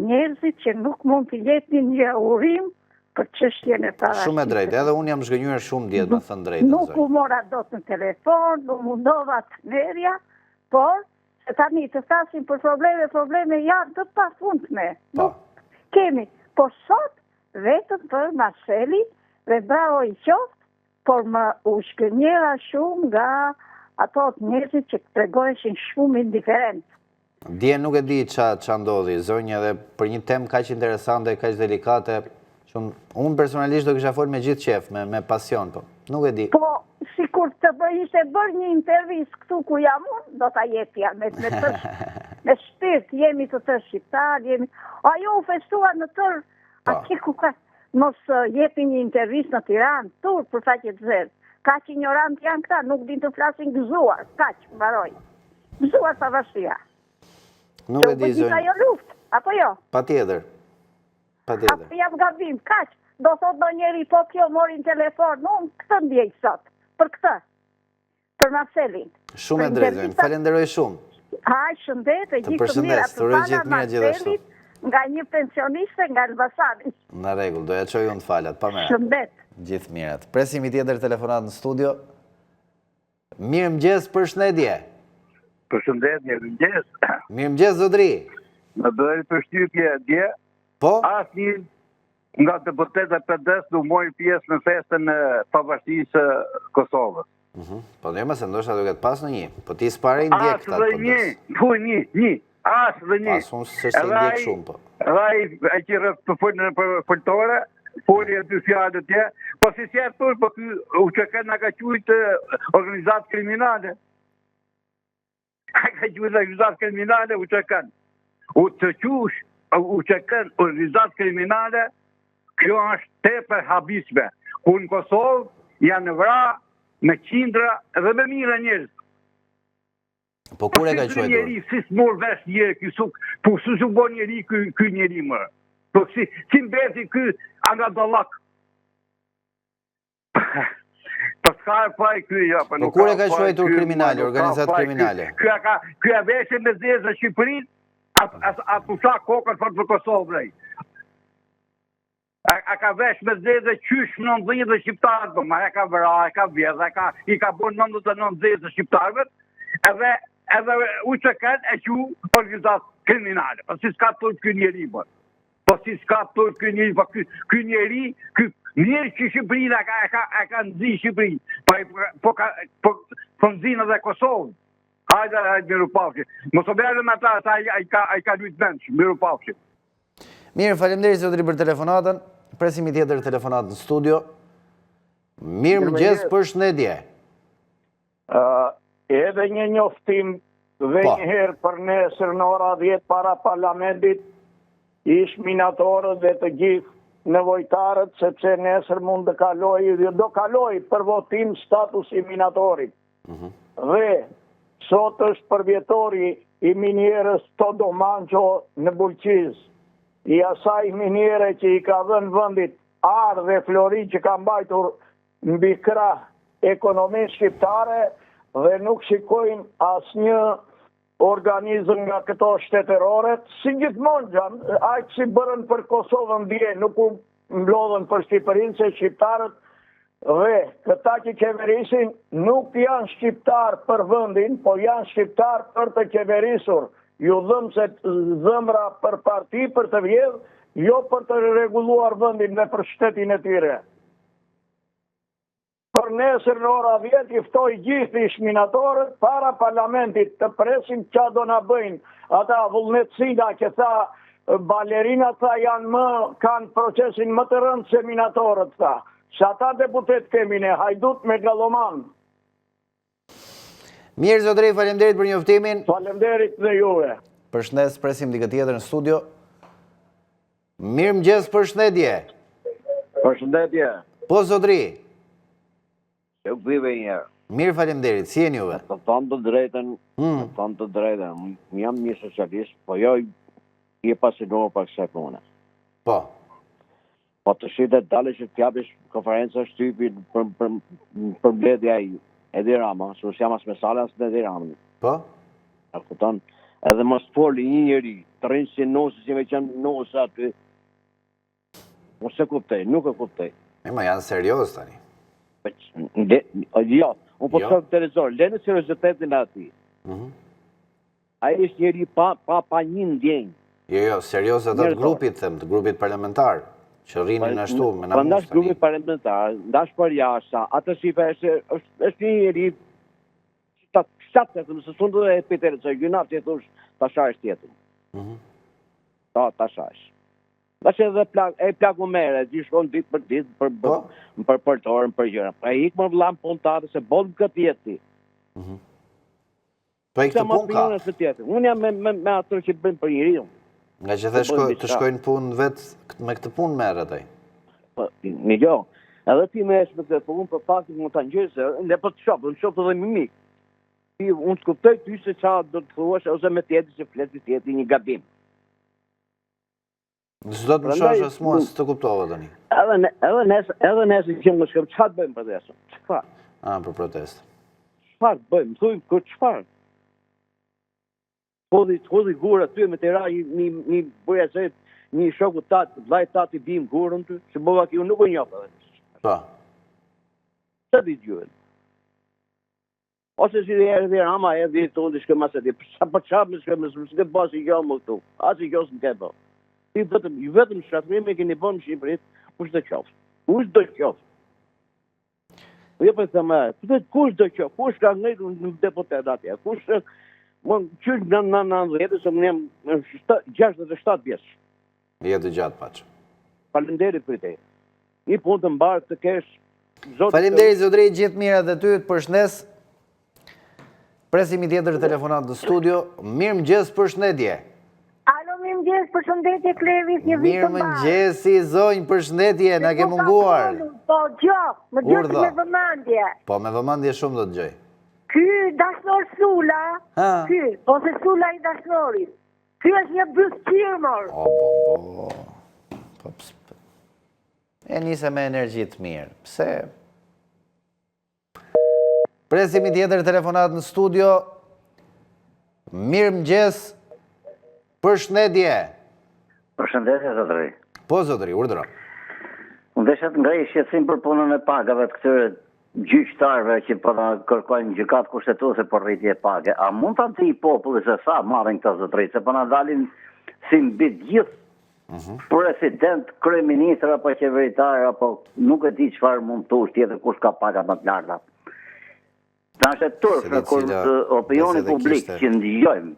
njerëzit që nuk mund të jetin një urim për çështjen e parashikimit. Shumë e drejtë, edhe unë jam zgënjur shumë djetë, më thënë drejtë. Nuk u mora dot në telefon, nuk mundova të merja, por se tani të flasim për probleme janë të pafundme. Kemi, por sot vetëm për Marcelin dhe bravo i qoftë, por më u shkënjera shumë nga ato të njerëzit që tregoheshin shumë indiferent. Dje nuk e di qa ndodhi, zonjë, edhe për një temë kaq interesante, kaq delikate, Unë personalisht do kisha folë me gjithë qef, me pasion, po. Nuk e di. Po, si kur të ishte bërë një intervjist këtu ku jam unë, do t'a jepja me shpirt, jemi të tërë shqiptar, ajo u festua në tërë, atje ku ka, mos jepi një intervjist në Tiranë, tur, për faqe të zërë. Ka që ignorant janë këta, nuk din të flasin gëzuar, ka që mbaroj. Gëzuar pavarësia. Nuk e di, zonjë. Ajo luft, apo jo? Pa tjetër. Apo jam gabim, kaq, do thot do njeri, po kjo morin telefon, unë këtë ndjej sot, për këtë, për Marcelin. Shumë e drejtë, falenderoj shumë. Haj, shëndete, gjithë të mirë, atë fala Marcelit, nga një pensioniste nga Elbasani. Në regull, doja qoj unë të falat, pa merat. Shëndet. Gjithë mirat. Presim i tjetër telefonat në studio. Mirë mëgjes për shëndetje. Për shëndetje, mëgjes. Mirë mëgjes, Zodri. Në bëri për shtypje dje, po? Asë një nga deputetet PD nuk mori pjesë në festën e pavarësisë Kosovës. Po në jema se ndoshta duket pas në një. Po ti s'pare i ndjek këta të PD-s. Një. Asë dhe një. Pas unë se i ndjek shumë, po. Edhe ai që të folë në foltore, folë e dy fjallë tje, po si si artur, po u që kanë nga ka qujtë organizatë kriminale. Ka qujtë organizatë kriminale, u që kanë. U të qush, u që kanë organizatë kriminale, kjo është tepër habisme. Ku në Kosovë janë vra me qindra dhe me mira njerëz. Po kur e ka quajtur? Njeri, si s'mor vesh njeri kësuk, po su që bo njeri ky njeri më. Po si mbeti ky nga dallak. Po s'ka e faj ky, ja. Po kur e ka quajtur kriminale, organizatë kriminale? Ky e veshe me zezë në Shqipërin, a pusha kokën për Kosovë, brej. A ka vesh me zezë qysh 90 shqiptarëve, ma e ka vëra, e ka vjedh, i ka bon 99 shqiptarëve, edhe u që kanë e që organizatë kriminale. Po si s'ka të ky njeri, po. Po si s'ka të ky njeri, po ky njeri, ky njeri që Shqipërin e ka nëzi Shqipërin, po nëzinë edhe Kosovë. Hajde, miru pafshi. Mos o bjerë me ta, a i ka lujtë mensh, miru pafshi. Mirë, falemderit Zotri për telefonatën. Presim i tjetër telefonat në studio. Mirë mëgjes për shëndetje. Edhe një njoftim dhe njëherë për nesër në ora 10 para parlamentit, ish minatorët dhe të gjithë nevojtarët, sepse nesër mund të kaloj, do kaloj për votim status i minatorit. Dhe sot është përvjetori i minierës Todo Manqo në Bulqiz, i asaj miniere që i ka dhënë vëndit Arë dhe Flori që ka mbajtur mbi krah ekonomisë shqiptare dhe nuk shikojnë asnjë organizëm nga këto shtetërore, si gjithmonë janë, aq si bërën për Kosovën dje, nuk u mblodhen për Shqipërinë, se shqiptarët dhe këta që qeverisin nuk janë shqiptar për vendin, po janë shqiptar për të qeverisur. Ju dhëmë se dhëmra për parti, për të vjedh, jo për të reguluar vendin dhe për shtetin e tyre. Për nesër në ora 10 i ftoj gjithë ish minatorët para parlamentit të presim qa do na bëjnë ata vullnetësina që tha balerinat tha kanë procesin më të rëndë se minatorët tha. Që ata deputet kemi ne, hajdut me galoman. Mirë, Zotri, falemderit për njoftimin. Falemderit dhe juve. Për shëndes, presim dikë tjetër në studio. Mirë mëgjes për shëndetje. Për shëndetje. Po, Zotri. Që vive njerë. Mirë, falemderit, si e njuve? Të thonë të drejten, jam një socialist, po jo i pasinor për kësaj pune. Po. Po të shite dalë që t'japish konferenca shtypi për mbledhja i Edi Rama, se us jam as me sale as në Edi Rama. Po? A këton, edhe mos foli një njëri, të rinë si nosë, si me qenë nosë aty. Mos e kuptej, nuk e kuptej. Ma janë serios tani. Jo, unë po të të televizor, lene seriositetin ati. A i është njëri pa një ndjenjë. Jo, serios atë të grupit, them, të grupit parlamentar. Që rrinin ashtu me namus. Ndash grupit parlamentar, ndash për jashta, atë shife është një njëri shtatë, se sundë dhe e piterë, që gjynat që thush, ta shash tjetën. Ta shash. Bashkë edhe plaku mere, ti shkon ditë për ditë, për portorën, për gjëra. Pa i ikë më vlam puntate se bodë këtë jeti. Po i këtë pun ka? Unë jam me atër që bëjmë për njëri. Nga që të shkojnë punë vetë me këtë punë merë ataj. Një gjo, edhe ti me eshme këtë punë, për fakti më të njëse, ne për të shopë, në shopë edhe më mikë. Unë të kuptoj ty se qa do të thuash, ose me tjeti që fleti tjeti një gabim. Nësë do të më shosh asë mua, së të kuptove të një. Edhe nëse që më shkëm, qa të bëjmë për desë? Qëfar? Për protest. Qëfar të bëjmë? Thujmë kërë qëfar? Hodhi gura ty me të ra një bërja zet, një shoku tatë, vlajt tatë i bim gurën ty, që bëva kjo nuk o njopë edhe nështë. Pa. Që di gjyën? Ose si dhe erë dhe rama e dhe të unë shkëm asë dhe, për qabë më shkëm, s'ke bas i gjo më këtu, asë i gjo s'm ke bë. I vetëm shratërimi e keni bënë në Shqipërit, kush do qoftë? Kush do qoftë? Jo për të me, kush do qoftë? Kush ka ngejtë në deputet atje? Kush më qysh në 90, se më jam 67 vjeç. Jetë gjatë paqë. Falenderit për te. Një punë të mbarë të kesh. Falenderit zotëri, gjithë mirat dhe ty, të përshnes. Presimi tjetër telefonat në studio. Mirë mëgjes përshëndetje. Alo, mirë mëgjes përshëndetje, Klevis, një vitë të mbarë. Mirë mëgjesi, zonjë, përshëndetje, na ke munguar. Po, gjo, më gjësë me vëmandje. Po, me vëmandje shumë do të gjoj. Ky dashnor Sula, ky, ose Sula i dashnorit. Ky është një bës qirmor. E njëse me energjit mirë. Pse? Presimi tjetër telefonat në studio. Mirë mëgjes, përshëndetje. Përshëndetje, zotëri. Po, zotëri, urdhëro. Unë deshet nga i shqetësim për punën e pagave të këtyre gjyqtarëve që për kërkojnë gjykat kushtetuese për rritje page. A mund të i populli se sa marrin këta zotëri, se për në dalin si mbi gjithë president, kryeministër apo qeveritar, apo nuk e di çfarë mund të ush tjetër kush ka paga më të larta. Ta është e turpë kur opinioni publik që ndëgjojmë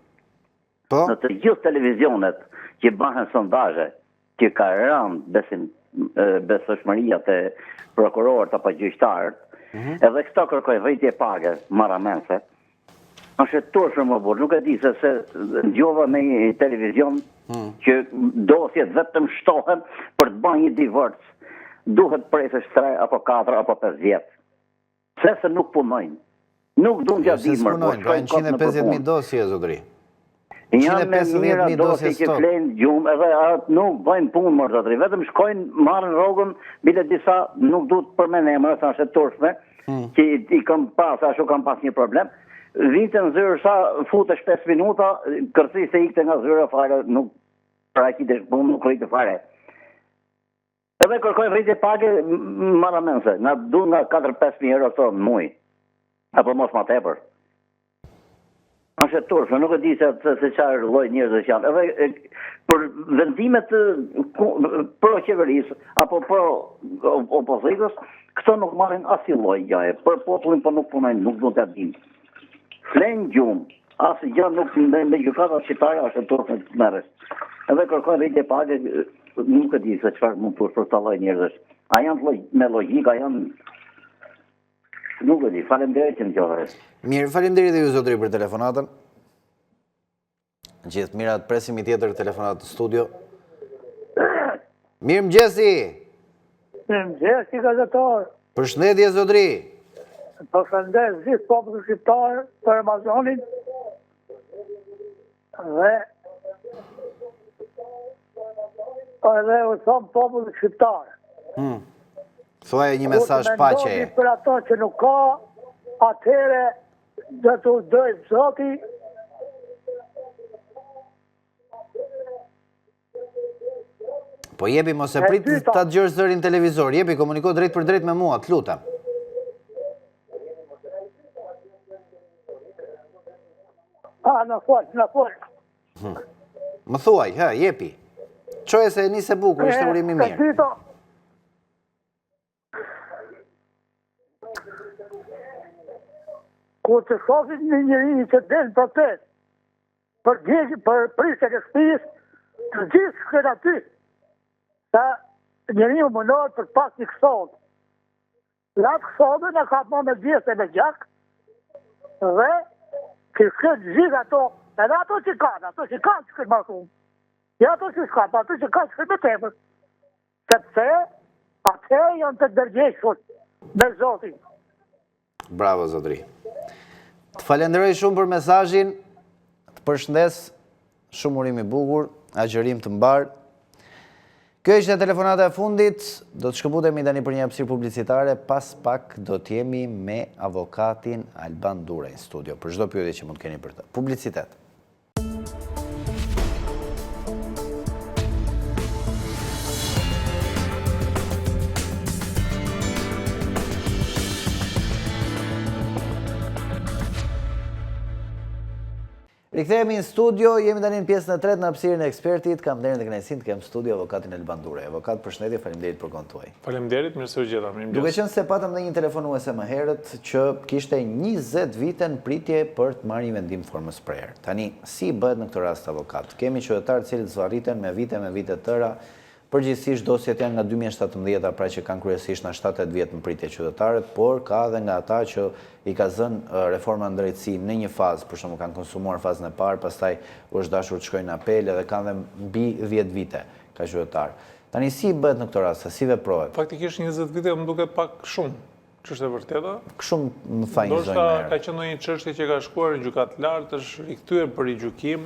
në të gjithë televizionet që bëhen sondazhe që ka rënë besueshmëria të prokurorët apo gjyqtarët, edhe këto kërkojnë rritje page marramense. Është e turpë më burr, nuk e di se ndjova në një televizion që dosjet vetëm shtohen për të bërë një divorc. Duhet presësh 3 apo 4 apo 5 vjet. Pse se nuk punojnë. Nuk duan t'ja dinë më. Ka 150.000 dosje, zotëri. Janë me mira dosje që flenë gjumë, edhe atë nuk bëjnë punë më zotëri. Vetëm shkojnë, marrën rrogën, bile disa nuk duhet përmend emra, sa është e turpshme, që i kam pas, ashtu kam pas një problem. Vinte në zyrë sa futesh 5 minuta, kërci se ikte nga zyra fare, nuk prakite punë, nuk rritë fare. Edhe kërkojnë rritje page marramense, nga du nga 4-5 euro këto në muj, apo mos ma tepër. Është e turpshme, nuk e di se çfarë lloj njerëzve janë. Edhe për vendimet pro qeverisë apo pro opozitës, këto nuk marrin asnjë lloj gjaje. Për popullin po nuk punojnë, nuk do t'ia dinë. Flen gjumë, asë gjë nuk me gjykata shqiptare është e turpë të merresh. Edhe kërkojnë rritje page, nuk e di se çfarë mund të për të lloj njerëzsh. A janë me logjik, a janë. Nuk e di, faleminderit që më dëgjove. Mirë, faleminderit dhe ju zotëri për telefonatën. Gjithë mirat, presimi tjetër telefonat në studio. Mirë mëgjesi! Mirë mëgjesi, gazetar. Përshëndetje zotëri. Përshëndet gjithë popullin shqiptar për Amazonin dhe edhe u thonë popullin shqiptar. Thuaj një mesazh paqeje. Për ato që nuk ka, atëhere dhe të dojtë Zoti. Po jepi mos e prit ta dëgjosh zërin televizor, jepi komuniko drejt për drejt me mua, të lutem. Në fol. Më thuaj, jepi. Qoje se nise bukur, ishte urimi mirë. Kur të shofit një njëri që delë protest për prishtë e shtëpisë, të gjithë shkët aty, Ta njeriu mundohet për pas një kësod. Latë kësodën e ka po me gjithë e me gjak, dhe kështë gjithë ato, edhe ato që kanë që këtë ma shumë. Ja ato që s'kanë, ato që kanë që këtë me tepër. Sepse, atë janë të dërgjeshur me Zotin. Bravo, Zotri. Të falenderoj shumë për mesazhin, të përshëndes, shumë urim i bukur, agjërim të mbar. Kjo ishte telefonata e fundit, do të shkëputemi tani për një hapësirë publicitare, pas pak do të jemi me avokatin Alban Dura në studio, për çdo pyetje që mund keni për të. Publicitet. Rikthehemi në studio, jemi tani në pjesën e tretë në hapësirën e ekspertit. Kam nderin dhe kënaqësinë të kem studio avokatin Alban Dura. Avokat, përshëndetje, faleminderit për kohën tuaj. Faleminderit, mirë se u gjeta. Duke qenë se patëm dhe një telefonuese më herët që kishte 20 vite në pritje për të marrë një vendim formës prerë. Tani, si bëhet në këtë rast avokat? Kemi qytetarë të cilët zvarriten me vite tëra. Përgjithsisht dosjet janë nga 2017, pra që kanë kryesisht nga 7-8 vjetë në pritje qytetarët, por ka dhe nga ata që i ka zënë reforma në drejtësi në një fazë, për shembull kanë konsumuar fazën e parë, pastaj u është dashur të shkojnë në apel dhe kanë dhe mbi 10 vite ka qytetar. Tani si bëhet në këtë rast, si veprohet? Faktikisht 20 vite më duket pak shumë. Ç'është e vërteta? Shumë më faj një zonjë më herë. Ka qenë ndonjë çështje që ka shkuar në gjykatë lartë, është rikthyer për rigjykim.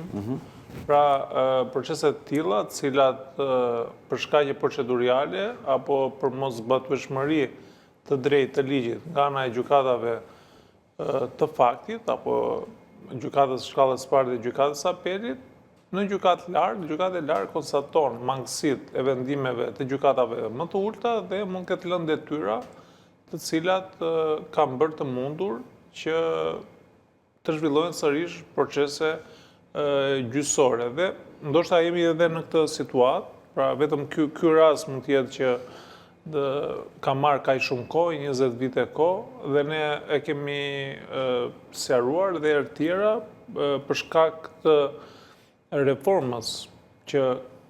Pra, proceset të tilla, të cilat për shkaqe procedurale apo për mos zbatueshmëri të drejtë të ligjit nga ana e gjykatave të faktit apo gjykatës shkallës së parë dhe gjykatës apelit, në gjykatë e lartë konstaton mangësitë e vendimeve të gjykatave më të ulta dhe mund ketë lënë detyra të cilat kanë bërë të mundur që të zhvillohen sërish procese gjyqësore. Dhe ndoshta jemi edhe në këtë situatë, pra vetëm ky rast mund të jetë që ka marrë kaq shumë kohë, 20 vite kohë, dhe ne e kemi sqaruar dhe herë tjera për shkak të reformës që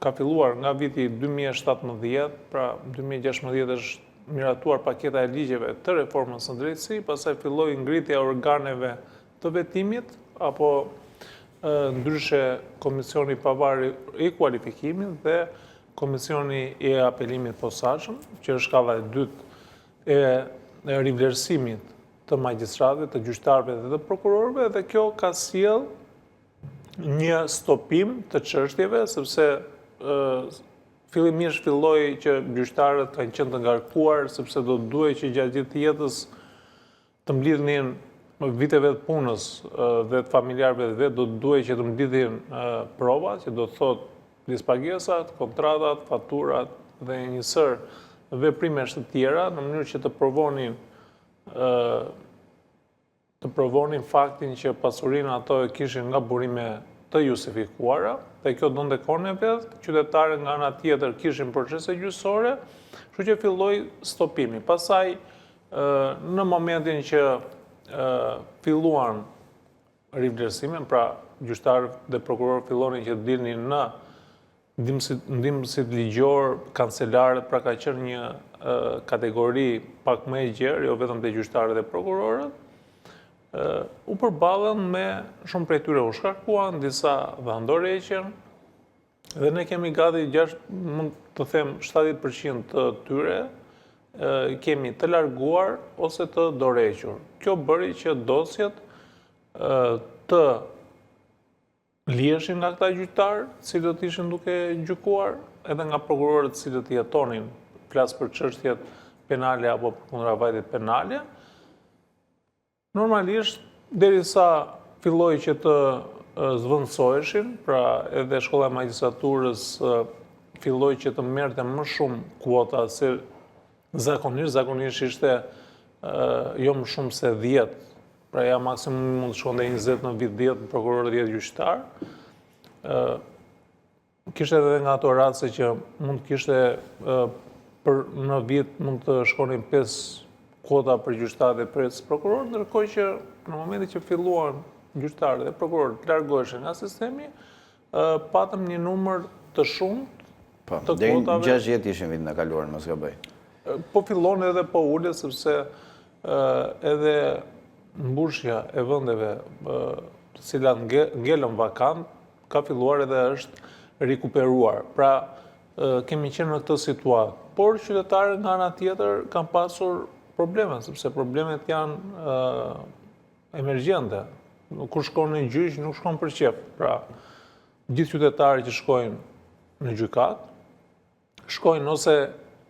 ka filluar nga viti 2017, pra 2016 është miratuar paketa e ligjeve të reformës në drejtësi, pastaj filloi ngritja e organeve të vetimit apo ndryshe Komisioni Pavarur i Kualifikimit dhe Komisioni i Apelimit Posaçëm, që është shkalla e dytë e rivlerësimit të magjistratëve, të gjyqtarëve dhe të prokurorëve, dhe kjo ka sjell një stopim të çështjeve, sepse fillimisht filloi që gjyqtarët kanë qenë të ngarkuar, sepse do duhej që gjatë gjithë jetës të mblidhnin viteve të punës dhe të familjarëve dhe do të duhej që të mblidhin prova, që do të thotë dispagesat, kontratat, faturat dhe një sër veprimesh të tjera, në mënyrë që të provonin faktin që pasurinë ato e kishin nga burime të justifikuara, dhe kjo donte kohën e vet, qytetarët nga ana tjetër kishin procese gjyqësore, kështu që filloi stopimi. Pastaj në momentin që filluan rivlerësimin, pra gjyqtarët dhe prokurorët fillonin që të dilnin në ndihmësit ligjor, kancelarët, pra ka qenë një kategori pak më e gjerë, jo vetëm te gjyqtarët dhe prokurorët, u përballën me shumë prej tyre u shkarkuan, disa dhandorreqen, dhe ne kemi gati mund të them 70% të tyre kemi të larguar ose të dorëhequr. Kjo bëri që dosjet të liheshin nga këta gjyqtarë, cilët ishin duke gjykuar, edhe nga prokurorët cilët jetonin, flas për çështjet penale apo për kundërvajtjet penale. Normalisht, derisa filloi që të zvendësoheshin, pra edhe shkolla e magjistraturës filloi që të merrte më shumë kuota se zakonisht ishte jo më shumë se 10, pra ja maksimum mund të shkonte 20 në vit 10 prokurorë 10 gjyqtar. Kishte edhe nga ato raste që mund kishte në vit mund të shkonin 5 kuota për gjyqtarë dhe 5 prokurorë, ndërkohë që në momentin që filluan gjyqtarë dhe prokurorë të largoheshin nga sistemi, patëm një numër të shumtë Deri në 60 ishin vitin e kaluar, mos gaboj. Po fillon edhe po ulet, sepse edhe mbushja e vendeve të cilat ngelën vakant, ka filluar edhe është rikuperuar. Pra, kemi qenë në këtë situatë. Por qytetarët nga ana tjetër kanë pasur probleme, sepse problemet janë emergjente. Kur shkon në gjyq, nuk shkon për qef. Pra, gjithë qytetarët që shkojnë në gjykat, shkojnë ose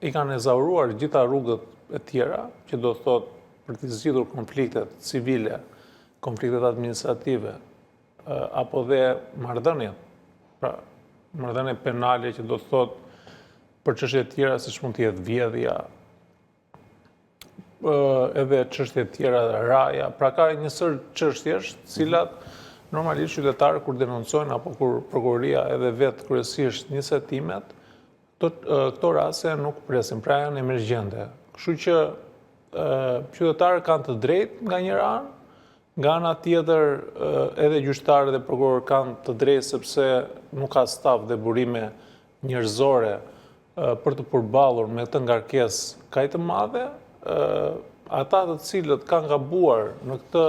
i kanë ezauruar gjitha rrugët e tjera, që do thot për të zgjidhur konfliktet civile, konfliktet administrative, apo dhe marrëdhëniet. Pra, marrëdhënie penale që do thot për çështje tjera siç mund të jetë vjedhja, edhe çështje tjera raja. Pra ka një sër çështjesh, të cilat normalisht qytetarët kur denoncojnë apo kur prokuroria edhe vetë kryesisht njëse timet, këto raste nuk presin, pra janë emergjente. Kështu që qytetarët kanë të drejtë nga një anë, nga ana tjetër edhe gjyqtarët dhe prokurorët kanë të drejtë sepse nuk ka staf dhe burime njerëzore për të përballur me këtë ngarkesë kaq të madhe. Ata të cilët kanë gabuar në këtë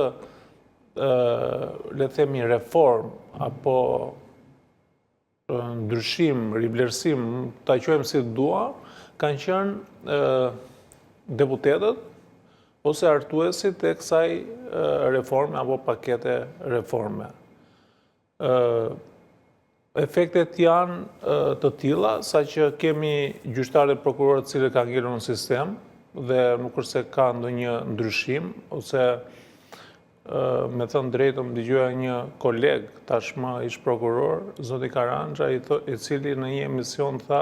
le të themi reform apo ndryshim, rivlerësim, ta quajmë si dua, kanë qenë deputetët ose artuesit e kësaj reforme apo pakete reforme. Efektet janë të tilla, saqë kemi gjyqtarë dhe prokurorë të cilët kanë ngelur në sistem dhe nuk është se ka ndonjë ndryshim, ose me thënë drejtëm dëgjoja një koleg, tashmë ish prokuror, zoti Karanja, i cili në një emision tha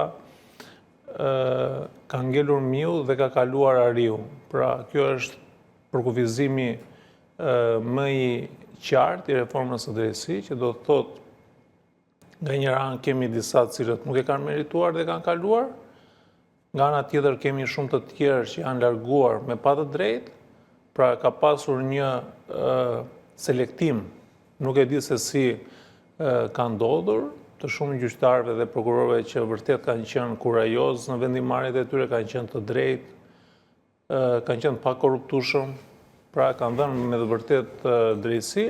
ka ngelur miu dhe ka kaluar ariu. Pra, kjo është përkufizimi më i qartë i reformës së drejtësisë, që do të thotë nga një anë kemi disa të cilët nuk e kanë merituar dhe kanë kaluar, nga ana tjetër kemi shumë të tjerë që janë larguar me pa të drejtë, pra ka pasur një selektim, nuk e di se si ka ndodhur, të shumë gjyqtarëve dhe prokurorëve që vërtet kanë qenë kurajos në vendimarrjet e tyre, kanë qenë të drejtë, kanë qenë pa korruptueshëm, pra kanë dhënë me vërtet drejtësi.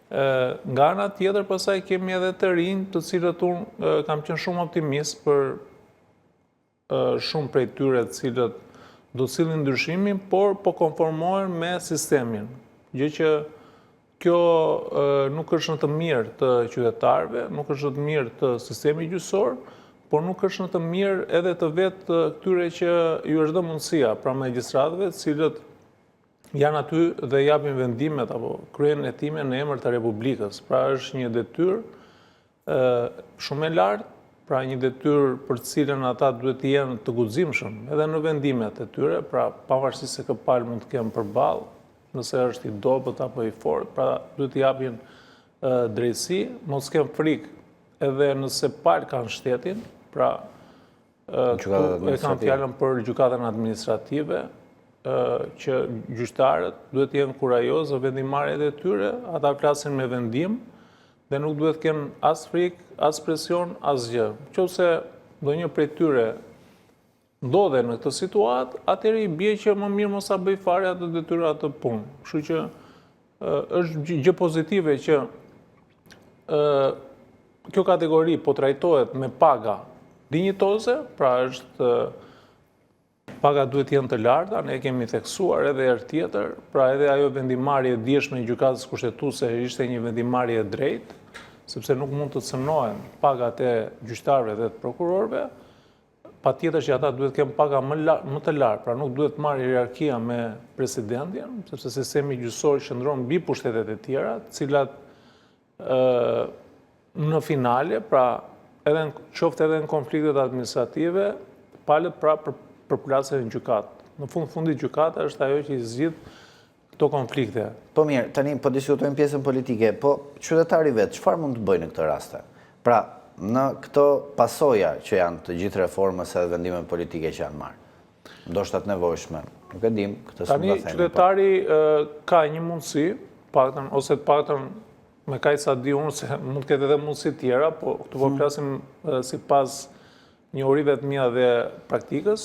Nga ana tjetër pastaj kemi edhe të rinj, të cilët unë kam qenë shumë optimist për shumë prej tyre të cilët do të sillin ndryshimin, por po konformohen me sistemin. Gjë që kjo nuk është në të mirë të qytetarëve, nuk është në të mirë të sistemit gjyqësor, por nuk është në të mirë edhe të vetë këtyre që ju është dhënë mundësia, pra magjistratëve, të cilët janë aty dhe japin vendimet apo kryejnë hetime në emër të Republikës. Pra është një detyrë shumë e lartë, pra një detyrë për të cilën ata duhet të jenë të guximshëm edhe në vendimet e tyre, pra pavarësisht se kë palë mund të kemë përballë, nëse është i dobët apo i fortë, pra duhet të japin drejtësi, mos kemë frikë edhe nëse palë kanë shtetin, pra e kanë fjalën për gjykatën administrative, që gjyqtarët duhet të jenë kurajos në vendimarrjet e tyre, ata flasin me vendim dhe nuk duhet të kenë as frikë, as presion, as gjë. Nëse ndonjë prej tyre ndodhe në këtë situatë, atëherë i bie që më mirë mos sa bëj fare atë detyrë atë punë. Kështu që është gjë pozitive që kjo kategori po trajtohet me paga dinjitoze, pra është paga duhet jenë të larta, ne kemi theksuar edhe herë tjetër, pra edhe ajo vendimarrje e dieshme e gjykatës kushtetuese ishte një vendimarrje e drejtë, sepse nuk mund të cënohen pagat e gjyqtarëve dhe të prokurorëve, patjetër që ata duhet kenë paga më të lartë, pra nuk duhet marrë hierarkia me presidentin, sepse sistemi gjyqësor qëndron mbi pushtetet e tjera, të cilat në finale, pra qoftë edhe në konfliktet administrative, palët pra për plasën në gjykatë. Në fundit gjykata është ajo që i zgjidh këto konflikte. Po mirë, tani po diskutojmë pjesën politike, po qytetari vetë, çfarë mund të bëjë në këtë raste? Pra, në këto pasoja që janë të gjithë reformës edhe vendime politike që janë marrë, ndoshta të nevojshme, nuk e dim, këtë s'u Tani qytetari ka një mundësi, ose të paktën me kaq sa di unë se mund të ketë edhe mundësi tjera, po këtu po flasim sipas njohurive të mia dhe praktikës,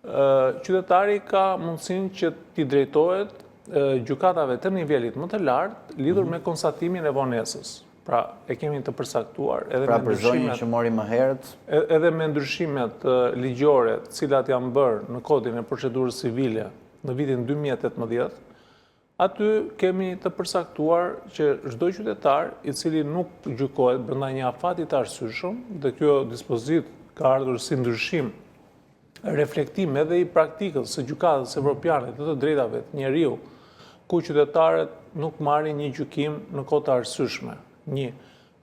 qytetari ka mundësinë që t'i drejtohet gjykatave të nivelit më të lartë lidhur me konstatimin e vonesës. Pra, e kemi të përsaktuar edhe pra, për zonjën që mori më herët, edhe me ndryshimet ligjore, të cilat janë bërë në kodin e procedurës civile në vitin 2018, aty kemi të përsaktuar që çdo qytetar i cili nuk gjykohet brenda një afati të arsyeshëm, dhe kjo dispozit ka ardhur si ndryshim reflektim edhe i praktikës së gjykatës evropiane të drejtave të njeriu, ku qytetarët nuk marrin një gjykim në kohë të arsyeshme.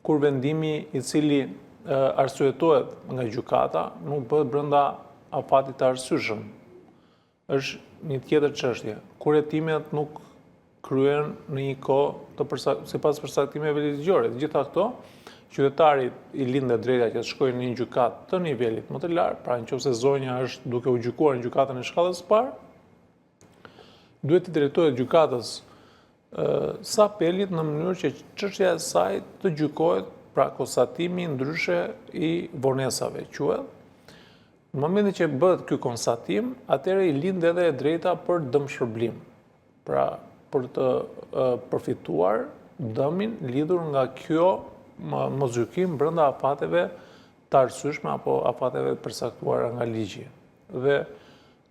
Kur vendimi i cili arsyetohet nga gjykata nuk bëhet brenda afatit të arsyeshëm. Është një tjetër çështje. Kur hetimet nuk kryen në një kohë sipas përsaktimeve ligjore. Të gjitha këto, qytetari i lindet drejta që të shkojë në një gjykatë të nivelit më të lartë, pra nëse zonja është duke u gjykuar në gjykatën e shkallës së parë, duhet të drejtohet gjykatës së apelit në mënyrë që çështja e saj të gjykohet, pra konstatimi ndryshe i vonesave quhet. Në momentin që bëhet ky konstatim, atëherë i lind edhe e drejta për dëmshpërblim. Pra, për të përfituar dëmin lidhur nga kjo mosgjykim brenda afateve të arsyeshme apo afateve të përsaktuara nga ligji. Dhe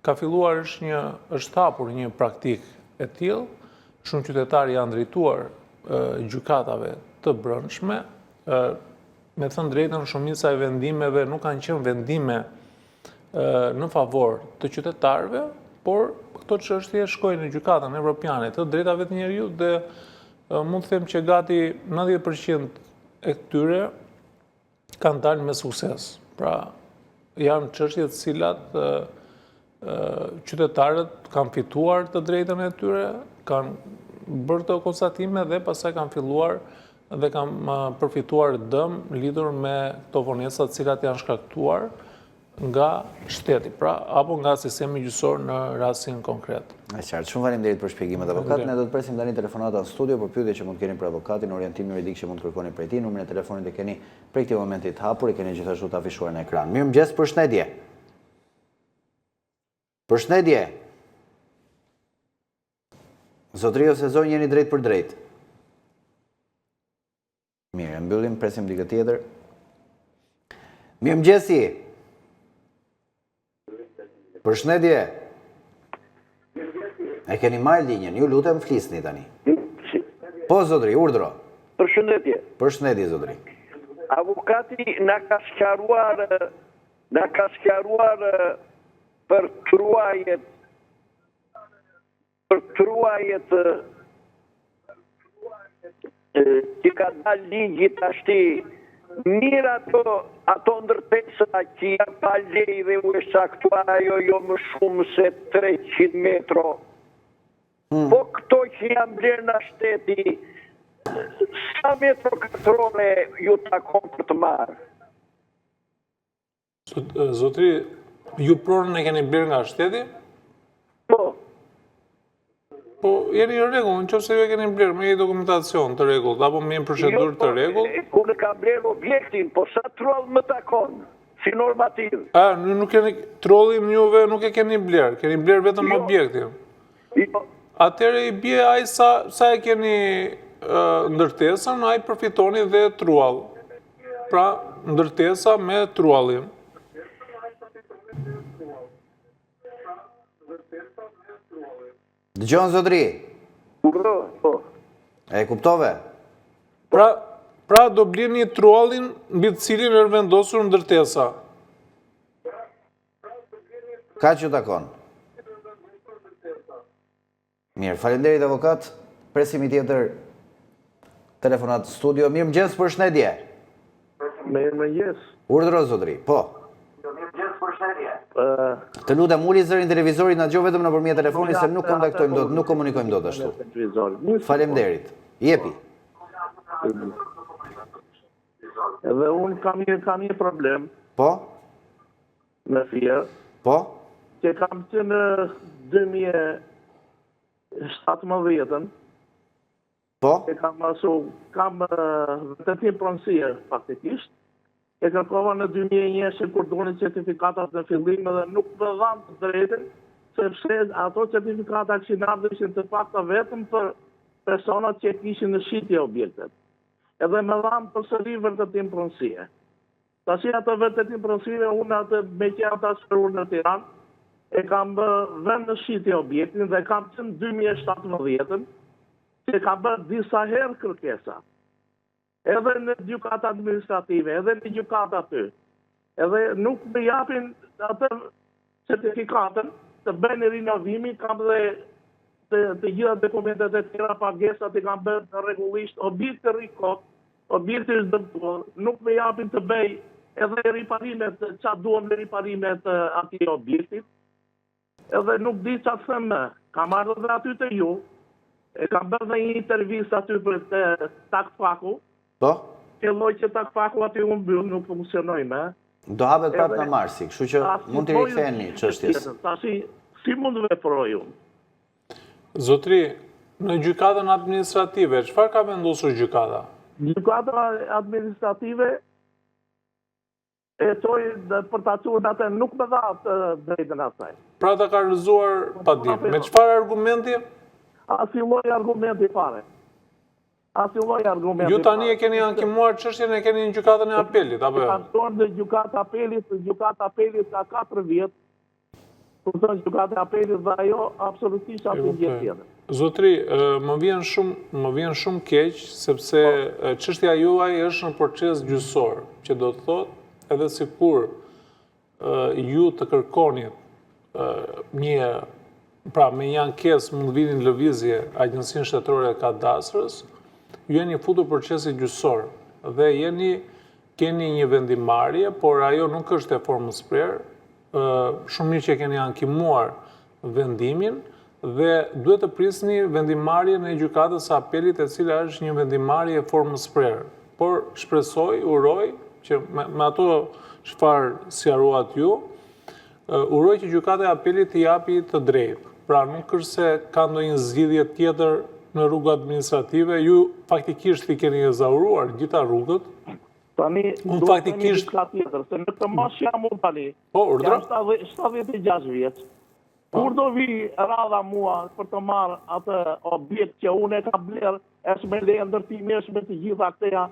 ka filluar është hapur një praktik e tillë, shumë qytetarë janë drejtuar gjykatave të brendshme, me thënë drejtën shumica e vendimeve nuk kanë qenë vendime në favor të qytetarëve, por këto çështje shkojnë në gjykatën evropiane të drejtave të njeriut dhe mund të them që gati 90% e këtyre kanë dalë me sukses. Pra, janë çështje të cilat qytetarët kanë fituar të drejtën e tyre, kanë bërë të konstatime dhe pastaj kanë filluar dhe kanë përfituar dëm lidhur me këto vonesa të cilat janë shkaktuar nga shteti, pra, apo nga sistemi gjyqësor në rastin konkret. Qartë, shumë faleminderit për shpjegimet avokat. Ne do të presim tani telefonata në studio për pyetje që mund të keni për avokatin, orientim juridik që mund të kërkoni prej tij, numrin e telefonit e keni prej këtij momenti të hapur, i keni gjithashtu të afishuar në ekran. Mirëmëngjes, përshëndetje. Përshëndetje. Zotëri ose zonjë, jeni drejt për drejt. Mirë, mbyllim, presim dikë tjetër. Mirëmëngjesi. Përshëndetje. E keni marrë linjën, ju lutem flisni tani. Po, zotëri, urdhro. Përshëndetje. Përshëndetje, zotëri. Avokati na ka sqaruar për truajet që ka dalë ligji tashti. Mirë ato ndërtesa që janë pa lej dhe u e saktuar ajo jo më shumë se 300 metro. Po këto që janë blerë në shteti, sa metro katrore ju takon për të marrë? Zotri, ju pronën e keni blerë nga shteti? Po. Po, jeni në rregull, nëse ju e keni blerë me një dokumentacion të rregullt apo me një procedurë të rregullt? Kur e ka blerë objektin, po sa troll më takon, si normativ? Nuk keni trollin juve, nuk e keni blerë vetëm objektin. Atëherë i bie ai sa e keni ndërtesën, ai përfitoni dhe truall. Pra, ndërtesa me truallin. Dëgjon, zotëri. Po. E kuptove? Pra do blini truallin mbi të cilin është vendosur ndërtesa. Ka që takon. Mirë, faleminderit avokat. Presim i tjetër telefonat studio. Mirëmëngjes, përshëndetje. Mirëmëngjes. Urdhro, zotëri. Po. Të lutem, uli zërin televizorit, na dëgjoj vetëm nëpërmjet telefonit se nuk kontaktojmë dot, nuk komunikojmë dot ashtu. Faleminderit. Jepi. Edhe unë kam një problem. Po? Me fjerë. Po? Që kam që në 2017. Po? Që kam vetëm pronësie faktikisht. e kërkova në 2001 që kur doni certifikatat në fillim dhe nuk më dhanë të drejtën, sepse ato certifikata kishin ardhur ishin të pakta vetëm për personat që kishin në shitje objektet. Edhe me dhanë përsëri vërtetim pronësie. Tashi atë vërtetim pronësie, unë atë me që ata shkruar në Tiranë, e kam vend në shitje objektin dhe kam qenë 2017 që kam bërë disa herë kërkesa. Edhe në gjykata administrative, edhe në gjykata aty. Edhe nuk më japin atë certifikatën të bëjnë rinovimi, kam dhe të gjitha dokumentet e tjera pagesat i kam bërë rregullisht, objekti rikot, objekti është dëmtuar, nuk më japin të bëj edhe riparimet, çfarë duam në riparimet atij objektit. Edhe nuk di çfarë them më. Kam ardhur dhe aty të ju, e kam bërë dhe një intervistë aty për takfaku. Po? Filloi që takfaku aty u mbyll, nuk funksionoi më. Do hapet prapë në marsi, kështu që mund t'i riktheheni çështjes. Tashi si mund të veproj unë? Zotri, në gjykatën administrative, çfarë ka vendosur gjykata? Gjykata administrative e toj për ta thënë atë nuk më dha të drejtën asaj. Pra ta ka rrëzuar pa ditë. Me çfarë argumenti? Asnjë lloj argumenti fare. Asnjë lloj argumenti. Ju tani e keni ankimuar çështjen e keni në gjykatën e apelit, apo jo? Ka në gjykata apelit ka 4 vjet. Kurse gjykata apelit dhe ajo absolutisht asnjë gjë tjetër. Zotri, më vjen shumë keq sepse çështja juaj është në proces gjyqësor, që do të thotë edhe sikur ju të kërkonit me një ankesë mund vini në lëvizje Agjencinë Shtetërore e Kadastrës, ju jeni futur procesi gjyqësor dhe keni një vendimarrje, por ajo nuk është e formës prerë, shumë mirë që keni ankimuar vendimin dhe duhet të prisni vendimarrjen e gjykatës së apelit, e cila është një vendimarrje e formës prerë. Por shpresoj, uroj që me ato çfarë sqaruat ju, uroj që gjykata e apelit të japi të drejtë. Pra nuk është se ka ndonjë zgjidhje tjetër në rrugë administrative, ju faktikisht i keni ezauruar gjitha rrugët. Tani unë faktikisht ka tjetër, se në këtë moshë jam unë tani. Po, urdhro. Jam 76 vjeç. Kur do vi radha mua për të marrë atë objekt që unë e kam blerë, është me leje ndërtimi, është me të gjitha këteja,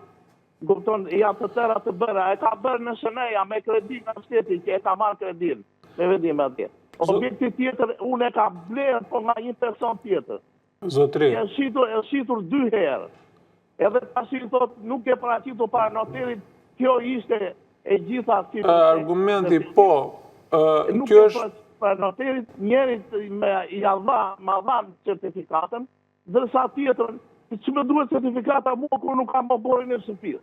kupton, janë të tëra të bëra. E ka bërë në shëneja me kredin në shtetit, që e ka marrë kredin, me vendim atje. Objekti tjetër, unë e ka blerë, po nga një person tjetër. Zotri. E shitur 2 herë. Edhe tashi thot nuk e paraqitur para noterit, kjo ishte e gjitha argumenti, po. Kjo është para noterit, njerit i ma dhanë certifikatën, dërsa tjetër, që më duhet certifikata mua kur nuk kam më bori në shtëpi.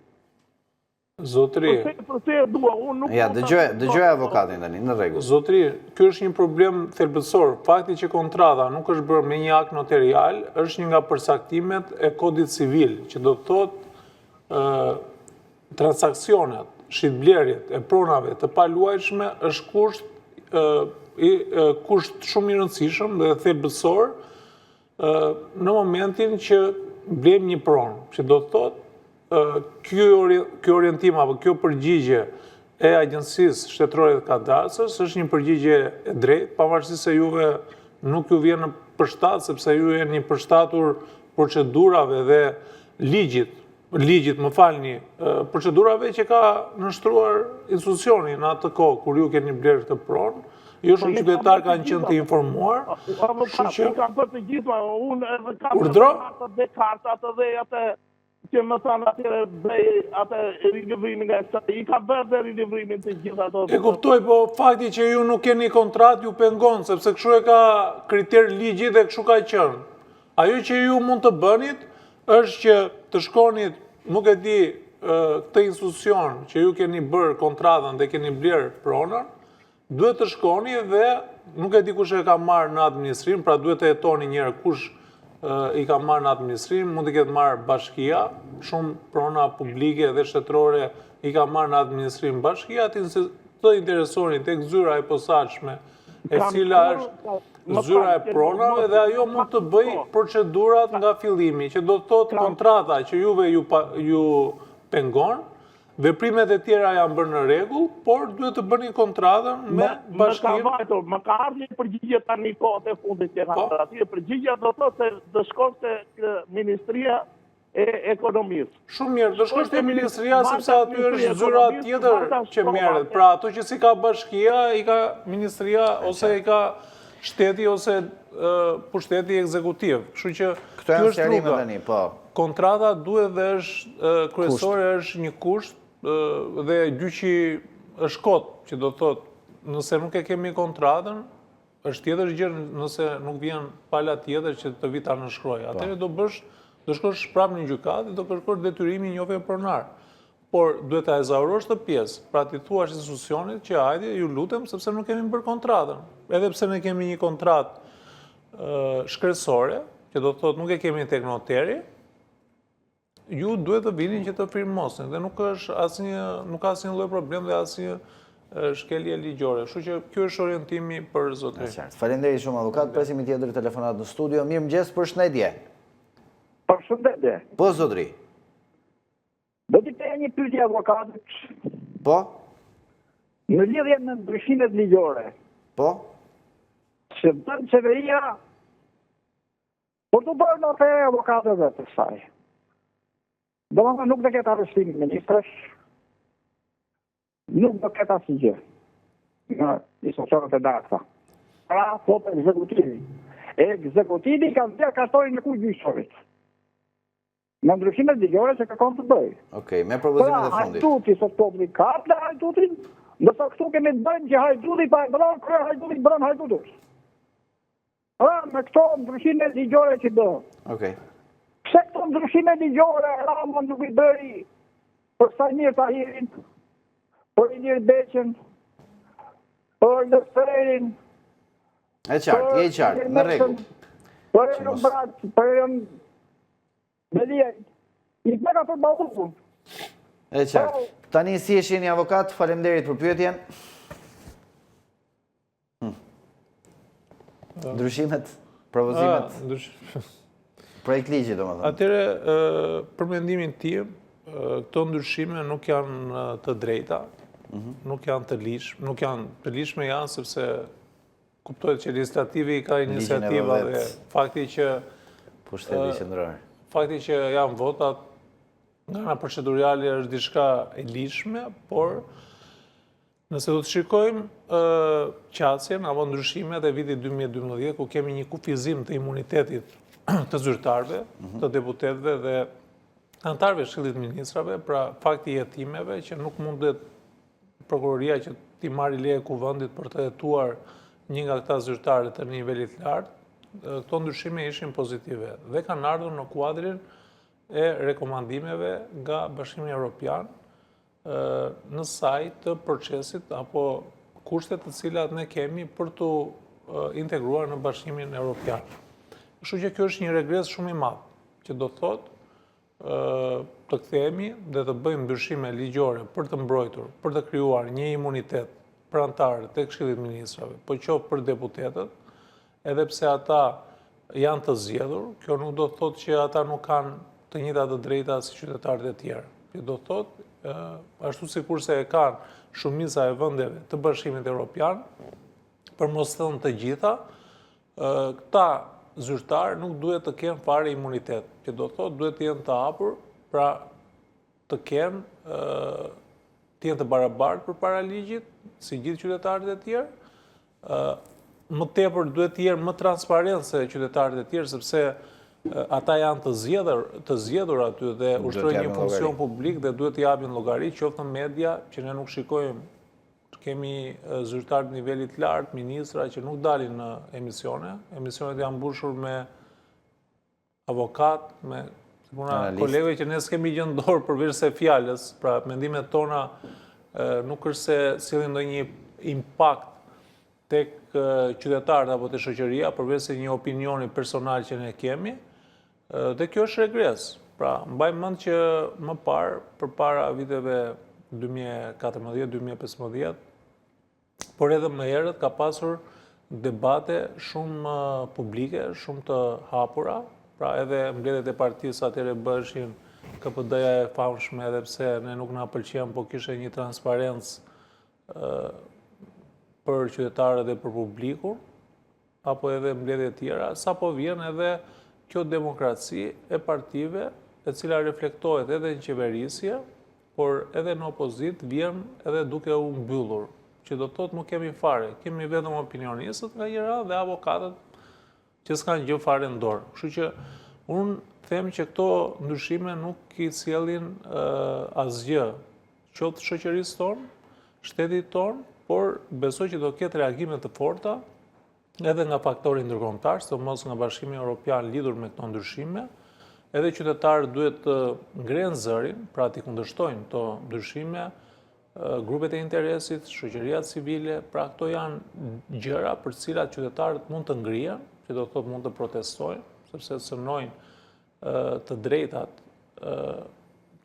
Zotri. Përse e dua, unë nuk... Ja, dëgjoj avokatin tani, në rregull. Zotri, kjo është një problem thelbësor. Fakti që kontrata nuk është bërë me një akt notarial, është një nga përsaktimet e kodit civil, që do të thotë transaksionet, shitblerjet e pronave të paluajtshme është kusht shumë i rëndësishëm dhe thelbësor në momentin që blejmë një pronë, që do të thotë kjo orientim apo kjo përgjigje e Agjencisë Shtetërore të Kadastrës është një përgjigje e drejtë, pavarësisht se juve nuk ju vjen në përshtat, sepse ju jeni një përshtatur procedurave dhe ligjit, më falni, procedurave që ka nështruar institucioni në atë kohë kur ju keni blerë këtë pronë. Jo shumë qytetarë kanë qenë të informuar. Unë kam për të gjitha, unë edhe kam Urdhro? Dhe kartat dhe atë që më thanë atyre bëj atë rinivrimin nga këta, i ka bërë dhe rinivrimin të gjitha ato. E kuptoj, po fakti që ju nuk keni kontrat ju pengon, sepse kështu e ka kriter ligji dhe kështu ka qenë. Ajo që ju mund të bënit është që të shkonit, nuk e di këtë institucion që ju keni bërë kontratën dhe keni blerë pronën, duhet të shkoni dhe nuk e di kush e ka marrë në administrim, pra duhet të jetoni njërë kush i ka marrë në administrim, mund të ketë marrë bashkia, shumë prona publike dhe shtetërore i ka marrë në administrim bashkia, të interesoni tek zyra e posaçme, e cila është zyra e pronave dhe ajo mund të bëj procedurat nga fillimi, që do të thotë kontrata që juve ju pengon, veprimet e tjera janë bërë në rregull, por duhet të bëni kontratën me bashkinë. Më ka ardhur një përgjigje tani kohët e fundit që kanë ardhur. Aty përgjigjja do thotë se do shkonte Ministria e Ekonomisë. Shumë mirë, do shkosh te Ministria sepse aty është zyra tjetër që merret. Pra ato që si ka bashkia, i ka Ministria ose i ka shteti ose pushteti ekzekutiv. Kështu që këto janë sqarime tani, po. Kontrata duhet dhe është kryesore është një kusht dhe gjyqi është kot, që do thotë nëse nuk e kemi kontratën, është tjetër gjë nëse nuk vjen pala tjetër që të vi ta nënshkrojë. Atëherë do shkosh prapë në gjykatë, do kërkosh detyrimin njofje pronar. Por duhet ta ezaurosh të pjesë, pra ti thuash institucionit që hajde ju lutem sepse nuk kemi bërë kontratën. Edhe pse ne kemi një kontratë shkresore, që do thotë nuk e kemi tek noteri, ju duhet të vini që të firmosni dhe nuk ka asnjë lloj problem dhe asnjë shkelje ligjore. Kështu që ky është orientimi për zotëri. Faleminderit shumë avokat, presim një tjetër telefonat në studio. Mirëmëngjes, përshëndetje. Përshëndetje. Po zotëri. Do t'i bëj një pyetje avokatit. Po? Në lidhje me ndryshimet ligjore. Po? Që bën qeveria por të bërë në të avokatëve të saj. Domethënë nuk do ketë arrestim ministrësh, nuk do ketë asnjë gjë. Në institucionet e darka. Pra, thot ekzekutivi. Ekzekutivi ka vlerë kartonin në kuj gjyqësorit. Në ndryshimet ligjore që kërkon të bëjë. Okej, me propozimin e fundit. Hajduti sot populli ka ple hajdutin, ndërsa këtu kemi të bëjmë që hajduti pa e mbron, kërë hajduti mbron hajdutus. Me këto ndryshime ligjore që bëhen. Okej. Pse këto ndryshime ligjore Rama nuk i bëri për Sajmir Tahirin, për Ilir Beqen, për Lëferin, E qartë, në rregull. për Erën Brat, për Erën Belia, i bëra për Ballukun. E qartë. Tani si e shihni avokat, faleminderit për pyetjen. Ndryshimet, propozimet. Projekt ligji, domethënë. Atëherë, për mendimin tim, këto ndryshime nuk janë të drejta, nuk janë të lishme janë sepse kuptohet që legislativi ka iniciativa dhe fakti që pushteti qendror. Fakti që janë votat nga ana procedurale është diçka e lishme, por nëse do të shikojmë qasjen apo ndryshimet e vitit 2012, ku kemi një kufizim të imunitetit të zyrtarëve, të deputetëve dhe anëtarëve të Këshillit të Ministrave, pra fakti i hetimeve që nuk mundet prokuroria që t'i marrë leje kuvendit për të hetuar një nga këta zyrtarë të nivelit lartë, këto ndryshime ishin pozitive dhe kanë ardhur në kuadrin e rekomandimeve nga Bashkimi Evropian në saj të procesit apo kushtet të cilat ne kemi për të integruar në Bashkimin Evropian. Kështu që kjo është një regres shumë i madh, që do thotë të kthehemi dhe të bëjmë ndryshime ligjore për të mbrojtur, për të krijuar një imunitet për anëtarët e Këshillit të Ministrave, po qoftë për deputetët, edhe pse ata janë të zgjedhur, kjo nuk do të thotë që ata nuk kanë të njëjtat të drejta si qytetarët e tjerë. Kjo do të thotë, ashtu sikurse e kanë shumica e vendeve të Bashkimit Evropian, për mos thënë të gjitha, këta zyrtarë nuk duhet të kenë fare imunitet. Kjo do të thotë duhet të jenë të hapur, pra të jenë të barabartë përpara ligjit, si gjithë qytetarët e tjerë. Më tepër duhet të jenë më transparent se qytetarët e tjerë, sepse ata janë të zgjedhur aty dhe ushtrojnë një funksion publik dhe duhet të japin llogari, qoftë në media, që ne nuk shikojmë. Kemi zyrtarë të nivelit lartë, ministra që nuk dalin në emisione. Emisionet janë mbushur me avokat, me kolegëve që ne s'kemi gjë dorë përveç se fjalës, pra mendimet tona nuk është se sillin ndonjë impakt tek qytetarët apo te shoqëria, përveç se një opinioni personal që ne kemi, dhe kjo është regres. Pra, mbaj mend që më parë, përpara viteve 2014-2015, por edhe më herët ka pasur debate shumë publike, shumë të hapura, pra edhe mbledhjet e partisë atëherë bëheshin KPD-ja e famshme edhe pse ne nuk na pëlqen, po kishte një transparencë për qytetarët dhe për publikun, apo edhe mbledhje tjera, sa po vjen edhe kjo demokraci e partive, e cila reflektohet edhe në qeverisje, por edhe në opozit vjen edhe duke u mbyllur, që do të thotë nuk kemi fare, kemi vetëm opinionistët nga njëra dhe avokatët që s'kan gjë fare në dorë. Kështu që unë them që këto ndryshime nuk i sjellin asgjë, qoftë shoqërisë tonë, shtetit tonë, por besoj që do ketë reagime të forta edhe nga faktori ndërkombëtar, sidomos nga Bashkimi Evropian lidhur me këto ndryshime, edhe qytetarët duhet të ngrenë zërin, pra t'i kundërshtojnë këto ndryshime, grupet e interesit, shoqëria civile, pra këto janë gjëra për cilat qytetarët mund të ngrihen, që do të thotë mund të protestojnë, sepse synojnë të drejtat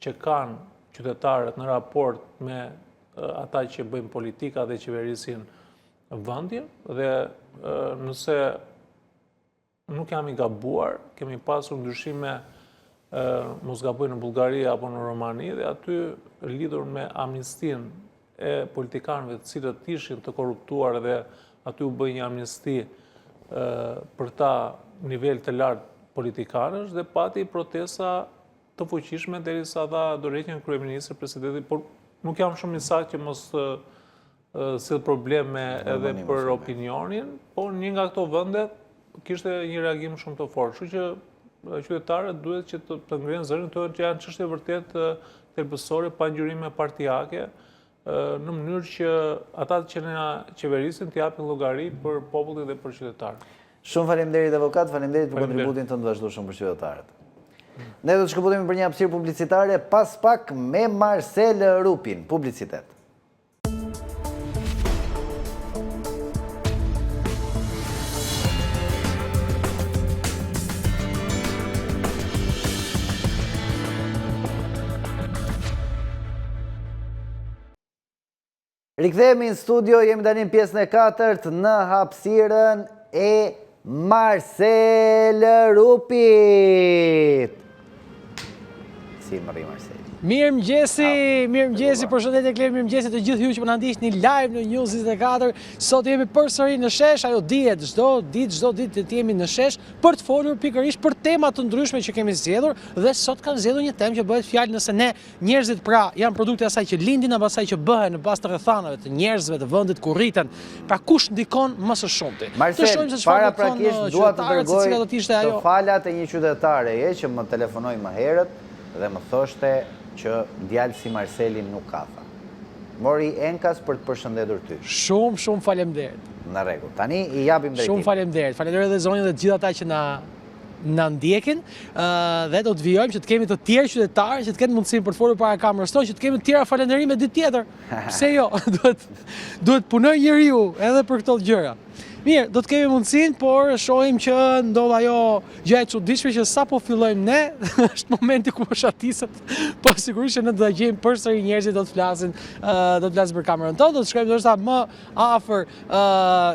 që kanë qytetarët në raport me ata që bëjnë politika dhe qeverisin vendin, dhe nëse nuk jam i gabuar, kemi pasur ndryshime mos gaboj në Bullgari apo në Romani, dhe aty lidhur me amnistin e politikanëve të cilët ishin të korruptuar dhe aty u bëj një amnisti për ta nivel të lartë politikanësh dhe pati protesta të fuqishme derisa dha dorëheqjen kryeministri presidenti, por nuk jam shumë i saktë që mos sill probleme edhe për opinionin, po një nga këto vende kishte një reagim shumë të fortë. Kështu që qytetarët duhet që të ngrenë zërin, që janë çështje vërtet thelbësore pa ngjyrime partijake, në mënyrë që ata që na qeverisin të japin llogari për popullin dhe për qytetarët. Shumë faleminderit avokat, faleminderit për kontributin të vazhdueshëm për qytetarët. Ne do të shkëputemi për një hapësirë publicitare, pas pak me Marcel Rupin, publicitet. Rikthehemi në studio, jemi tani në pjesën e 4 në hapësirën e Marcel Rupit. Si më rri Marcel? Mirëmëngjesi, përshëndetje Kler, mirëmëngjesi të gjithë ju që më na ndiqni live në News 24. Sot jemi përsëri në shesh, ajo dihet çdo ditë të jemi në shesh për të folur pikërisht për tema të ndryshme që kemi zgjedhur, dhe sot kam zgjedhur një temë që bëhet fjalë nëse ne njerëzit pra janë produkte asaj që lindin apo asaj që bëhen në bazë të rrethanave të njerëzve të vendit ku rriten. Pra kush ndikon më së shumti? Marcel, paraprakisht dua të dërgoj të falat e një qytetareje që më telefonoi më herët dhe më thoshte që djalë si Marcelin nuk ka tha. Mori enkas për të përshëndetur ty. Shumë faleminderit. Në rregull. Tani i japim drejtim. Shumë faleminderit. Faleminderit edhe zonjën dhe të gjithë ata që na ndjekin, dhe do të vijojmë që të kemi të tjerë qytetarë që të kenë mundësinë për të folur para kamerës tonë, që të kemi të tjera falënderime ditë tjetër. Pse jo? Duhet punoj njeriu edhe për këto gjëra. Mirë, do të kemi mundësinë, por shohim që ndodh ajo gjë e çuditshme që sapo fillojmë ne, është momenti ku shatisët, po sigurisht që ne do ta gjejmë përsëri njerëzit do të flasin për kamerën tonë, do të shkojmë ndoshta më afër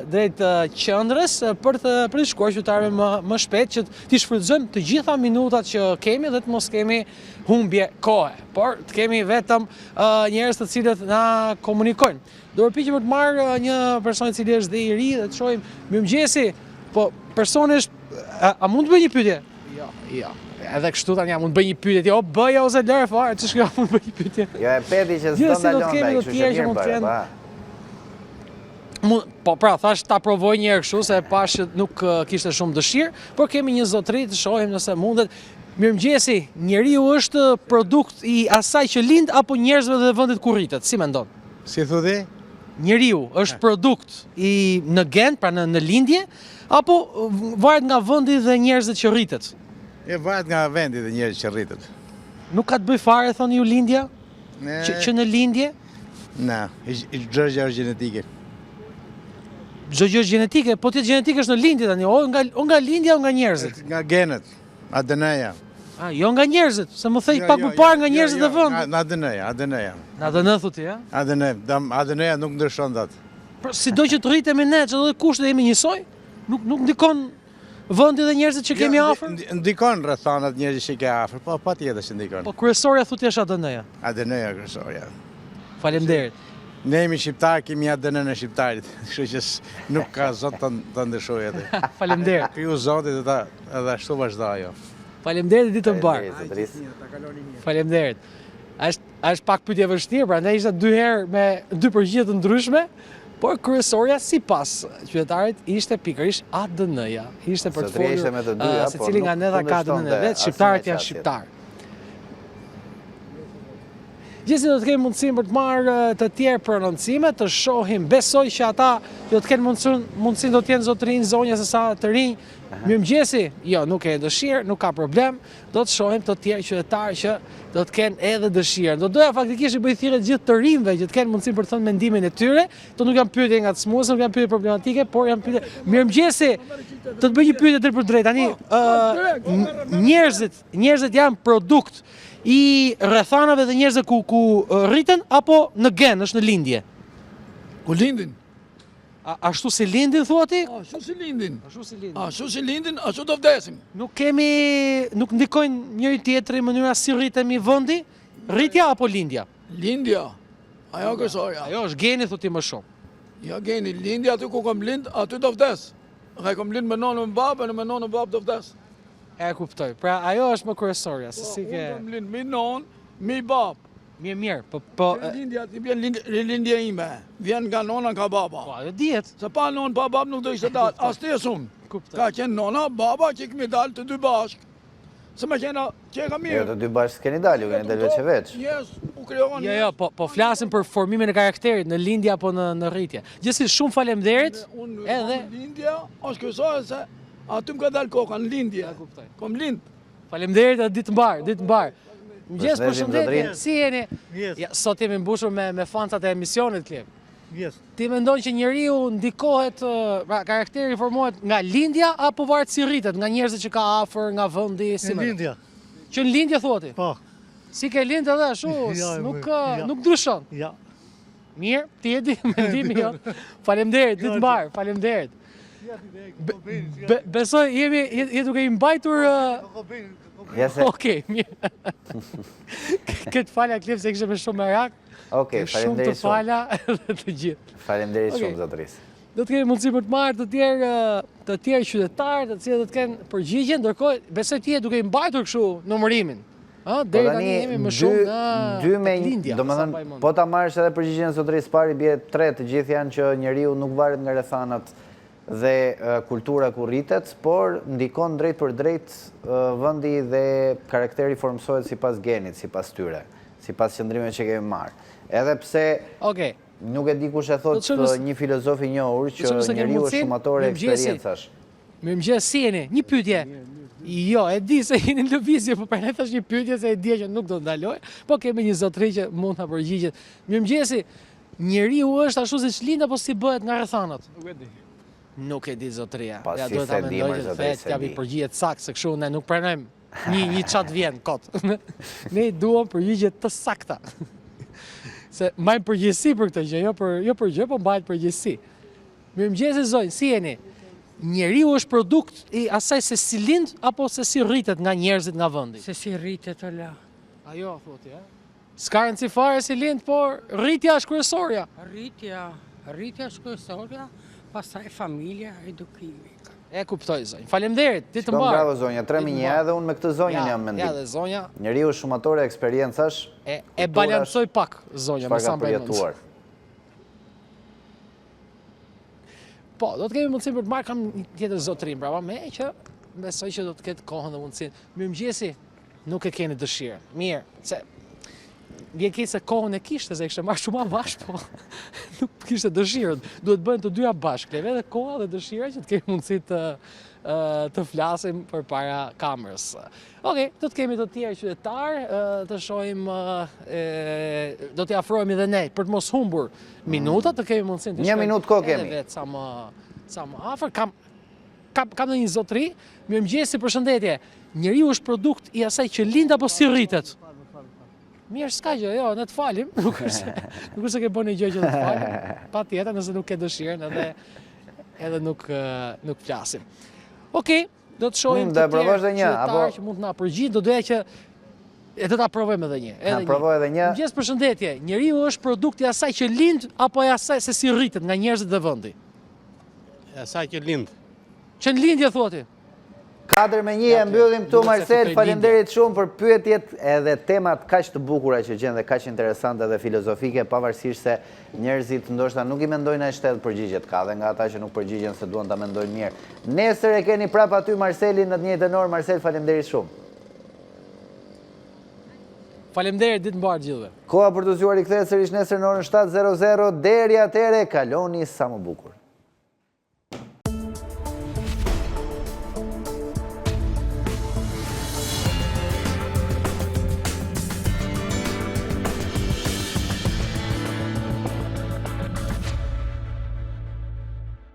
drejt qendrës për të shkuar qytetarëve më shpejt që të shfrytëzojmë të gjitha minutat që kemi dhe të mos kemi humbje kohe, por të kemi vetëm njerëz të cilët na komunikojnë. Do përpiqem të marr një person i cili është dhe i ri dhe të shohim. Mirëmëngjesi, po personi është, a mund të bëj një pyetje? Jo. Edhe kështu tani mund të bëj një pyetje. Jo, bëja ose lërë fare, ç'është kjo mund të bëj një pyetje. Jo, e peti që s'do ndalon ai, kështu që mirë bëre. Po pra, thash ta provoj një herë kështu se pash që nuk kishte shumë dëshirë, por kemi një zotëri të shohim nëse mundet. Mirëmëngjesi, njeriu është produkt i asaj që lind apo njerëzve dhe vendit ku rritet? Si mendon? Si thotë? Njeriu është produkt në gen, pra në lindje, apo varet nga vendi dhe njerëzit që rritet? Varet nga vendi dhe njerëzit që rritet. Nuk ka të bëj fare, thoni ju, lindja? Që në lindje? Na, çdo gjë është gjenetike. Çdo gjë është gjenetike, po ti gjenetike është në lindje tani, o nga lindja o nga njerëzit? Nga genet, ADN-ja. Jo nga njerëzit, se më thej pak më parë nga njerëzit dhe vend. Në ADN-ja. Në ADN thuti, ja? ADN-ja nuk ndryshon datë. Si do që të rritemi ne, që do dhe kushtet jemi njësoj, nuk ndikon vendi dhe njerëzit që kemi afër? Ndikon rrethanat njerëzit që ke afër, po patjetër që ndikon. Po kryesorja thotë është ADN-ja. ADN-ja kryesorja. Faleminderit. Ne jemi shqiptar, kemi ADN-n e shqiptarit, kështu që nuk ka zot të ndryshojë atë. Faleminderit. Kriju Zoti edhe ashtu vazhdo ajo. Faleminderit ditë të mbar. Faleminderit. Është pak pyetje vështirë, prandaj ishte 2 herë me 2 përgjigje të ndryshme, por kryesorja sipas qytetarit ishte pikërisht ADN-ja. Ishte për të folur secili nga ne ka ADN-n e vet, shqiptarët janë shqiptar. Gjithsesi do të kemi mundësinë për të marrë të tjerë prononcime, të shohim, besoj që ata do të kenë mundësinë do të jenë zotërinj, zonja se sa të rinj. Mirëmëngjesi, jo, nuk e dëshirë, nuk ka problem, do të shohim të tjerë qytetarë që do të kenë edhe dëshirën. Do doja faktikisht i bëj thirrje gjithë të rinjve që të kenë mundësinë për të thënë mendimin e tyre. Këto nuk janë pyetje ngacmuese, nuk janë pyetje problematike, por janë pyetje. Mirëmëngjesi, do të bëj një pyetje drejt për drejt. Tani njerëzit janë produkt i rrethanave dhe njerëzve ku rriten apo në gen, është në lindje? Ku lindin? Ashtu si lindin, thua ti? Ashtu si lindin. Ashtu si lindin, ashtu do vdesim. Nuk ndikojnë njëri tjetri mënyra si rritemi vendi? Rritja apo lindja? Lindja. Ajo kryesorja. Ajo është geni, thotë më shumë. Ja geni, lindja aty ku kam lind, aty do vdes. Dhe kam lind me nonën e babën, me nonën e babë do vdes. E kuptoj. Pra ajo është më kryesorja, se si ke. Unë kam lind me nonë, me babë. Mirë, po... Lindja, ti vjen lindja ime, vjen nga nona nga baba. Po, ajo dihet. Se pa nonë, pa babë nuk do ishte dalë, as të jesun. Ka qenë nona, baba, që kemi dalë të 2 bashkë. Se me qena, që e ka mirë. Jo, të 2 bashkë s'keni dalë, ju keni dalë veç e veç. Yes, u kreon. Jo, po flasim për formimin e karakterit, në lindja apo në rritje. Gjithsesi shumë faleminderit. Edhe lindja, është kryesore se aty më ka dalë koka në lindje. Kom lind. Faleminderit, ditë mbar. Mëngjes, përshëndetje, si jeni? Ja, sot jemi mbushur me fansat e emisionit, Klep. Ti mendon që njeriu ndikohet, karakteri formohet nga lindja apo varet si rritet, nga njerëzit që ka afër, nga vendi, si më? Në lindja. Që në lindje thoti? Po. Si ke lind edhe ashtu, nuk ndryshon. Ja. Mirë, ti e di mendimi jo. Faleminderit, ditë mbar, faleminderit. Besoj je duke i mbajtur Okej, mirë. Këtë falja Klip se kishte me shumë merak. Okej, faleminderit shumë. Shumë të falja edhe të gjithë. Faleminderit shumë zotërisë. Do të kemi mundësi për të marrë të tjerë qytetarë, të cilët do të kenë përgjigje, ndërkohë besoj ti je duke i mbajtur kështu numërimin. Deri tani jemi më shumë nga lindja. Domethënë, po ta marrësh edhe përgjigjen zotërisë pari bie 3, të gjithë janë që njeriu nuk varet nga rrethanat dhe kultura ku rritet, por ndikon drejt për drejt vendi dhe karakteri formsohet sipas genit, sipas tyre, sipas qëndrimeve që kemi marrë. Edhe pse nuk e di kush e thot një filozof i njohur që njeriu është shumator e eksperiencash. Mirëmëngjes, si jeni? Një pyetje. Jo, e di se jeni në lëvizje, po për ne thash një pyetje se e di që nuk do të ndaloj, po kemi një zotëri që mund ta përgjigjet. Mirëmëngjesi, njeriu është ashtu siç lind apo si bëhet nga rrethanat? Nuk e di. Nuk e di zotëria. Ja duhet ta mendoj që vetë t'japi përgjigje të saktë, se kështu ne nuk pranojmë një çat vjen kot. Ne duam përgjigje të sakta. Se mbajmë përgjegjësi për këtë gjë, jo për gjë, po mbajmë përgjegjësi. Mirëmëngjes zonjë, si jeni? Njeriu është produkt i asaj se si lind apo se si rritet nga njerëzit nga vendi? Se si rritet ola. Ajo thotë, ja. S'ka rëndësi fare si lind, por rritja është kryesorja. Rritja është kryesorja. Pastaj familja, edukimi. E kuptoj zonjë. Faleminderit, ditë mbar. Shkon bravo zonja, 3-1 edhe unë me këtë zonjën jam mendim. Ja, dhe zonja. Njeriu është shumatore eksperiencash. E balancoj pak zonja me sa më përjetuar. Po, do të kemi mundësi për të marrë kam një tjetër zotërim brava me që besoj që do të ketë kohën dhe mundësinë. Mirëmëngjesi, nuk e keni dëshirën. Mirë, se vjen keq se kohën e kishte, se kishte marrë shumë avash, po nuk kishte dëshirën. Duhet bëhen të dyja bashkë, edhe koha dhe dëshira që të kemi mundësi të flasim përpara kamerës. Okej, do të kemi të tjerë qytetar, të shohim, do t'i afrohemi edhe ne për të mos humbur minutat, të kemi mundësinë të shkojmë. 1 minutë kohë kemi. Edhe vetë sa më afër. Kam në një zotëri, mirëmëngjesi, përshëndetje. Njeriu është produkt i asaj që lind apo si rritet? Mirë, s'ka gjë, jo, ne të falim, nuk është se ke bënë një gjë që të falim, pa tjetër nëse nuk ke dëshirën edhe nuk flasim. Okej, Do të shohim Do e provosh edhe një, apo që mund të na përgjigj, do doja që e do ta provojmë edhe një. Provoj edhe një. Mëngjes, përshëndetje. Njeriu është produkti i asaj që lind apo i asaj se si rritet nga njerëzit dhe vendi? Asaj që lind. Që në lindje thoti? 4-1 e mbyllim këtu, Marcel, faleminderit shumë për pyetjet edhe temat kaq të bukura që gjen dhe kaq interesante dhe filozofike, pavarësisht se njerëzit ndoshta nuk i mendojnë ai shtet përgjigjet, ka dhe nga ata që nuk përgjigjen se duan ta mendojnë mirë. Nesër e keni prapë aty Marcelin në të njëjtën orë. Marcel, faleminderit shumë. Faleminderit, ditë mbarë gjithëve. Koha për të zgjuar rikthehet sërish nesër në orën 7:00. Deri atëherë, kaloni sa më bukur.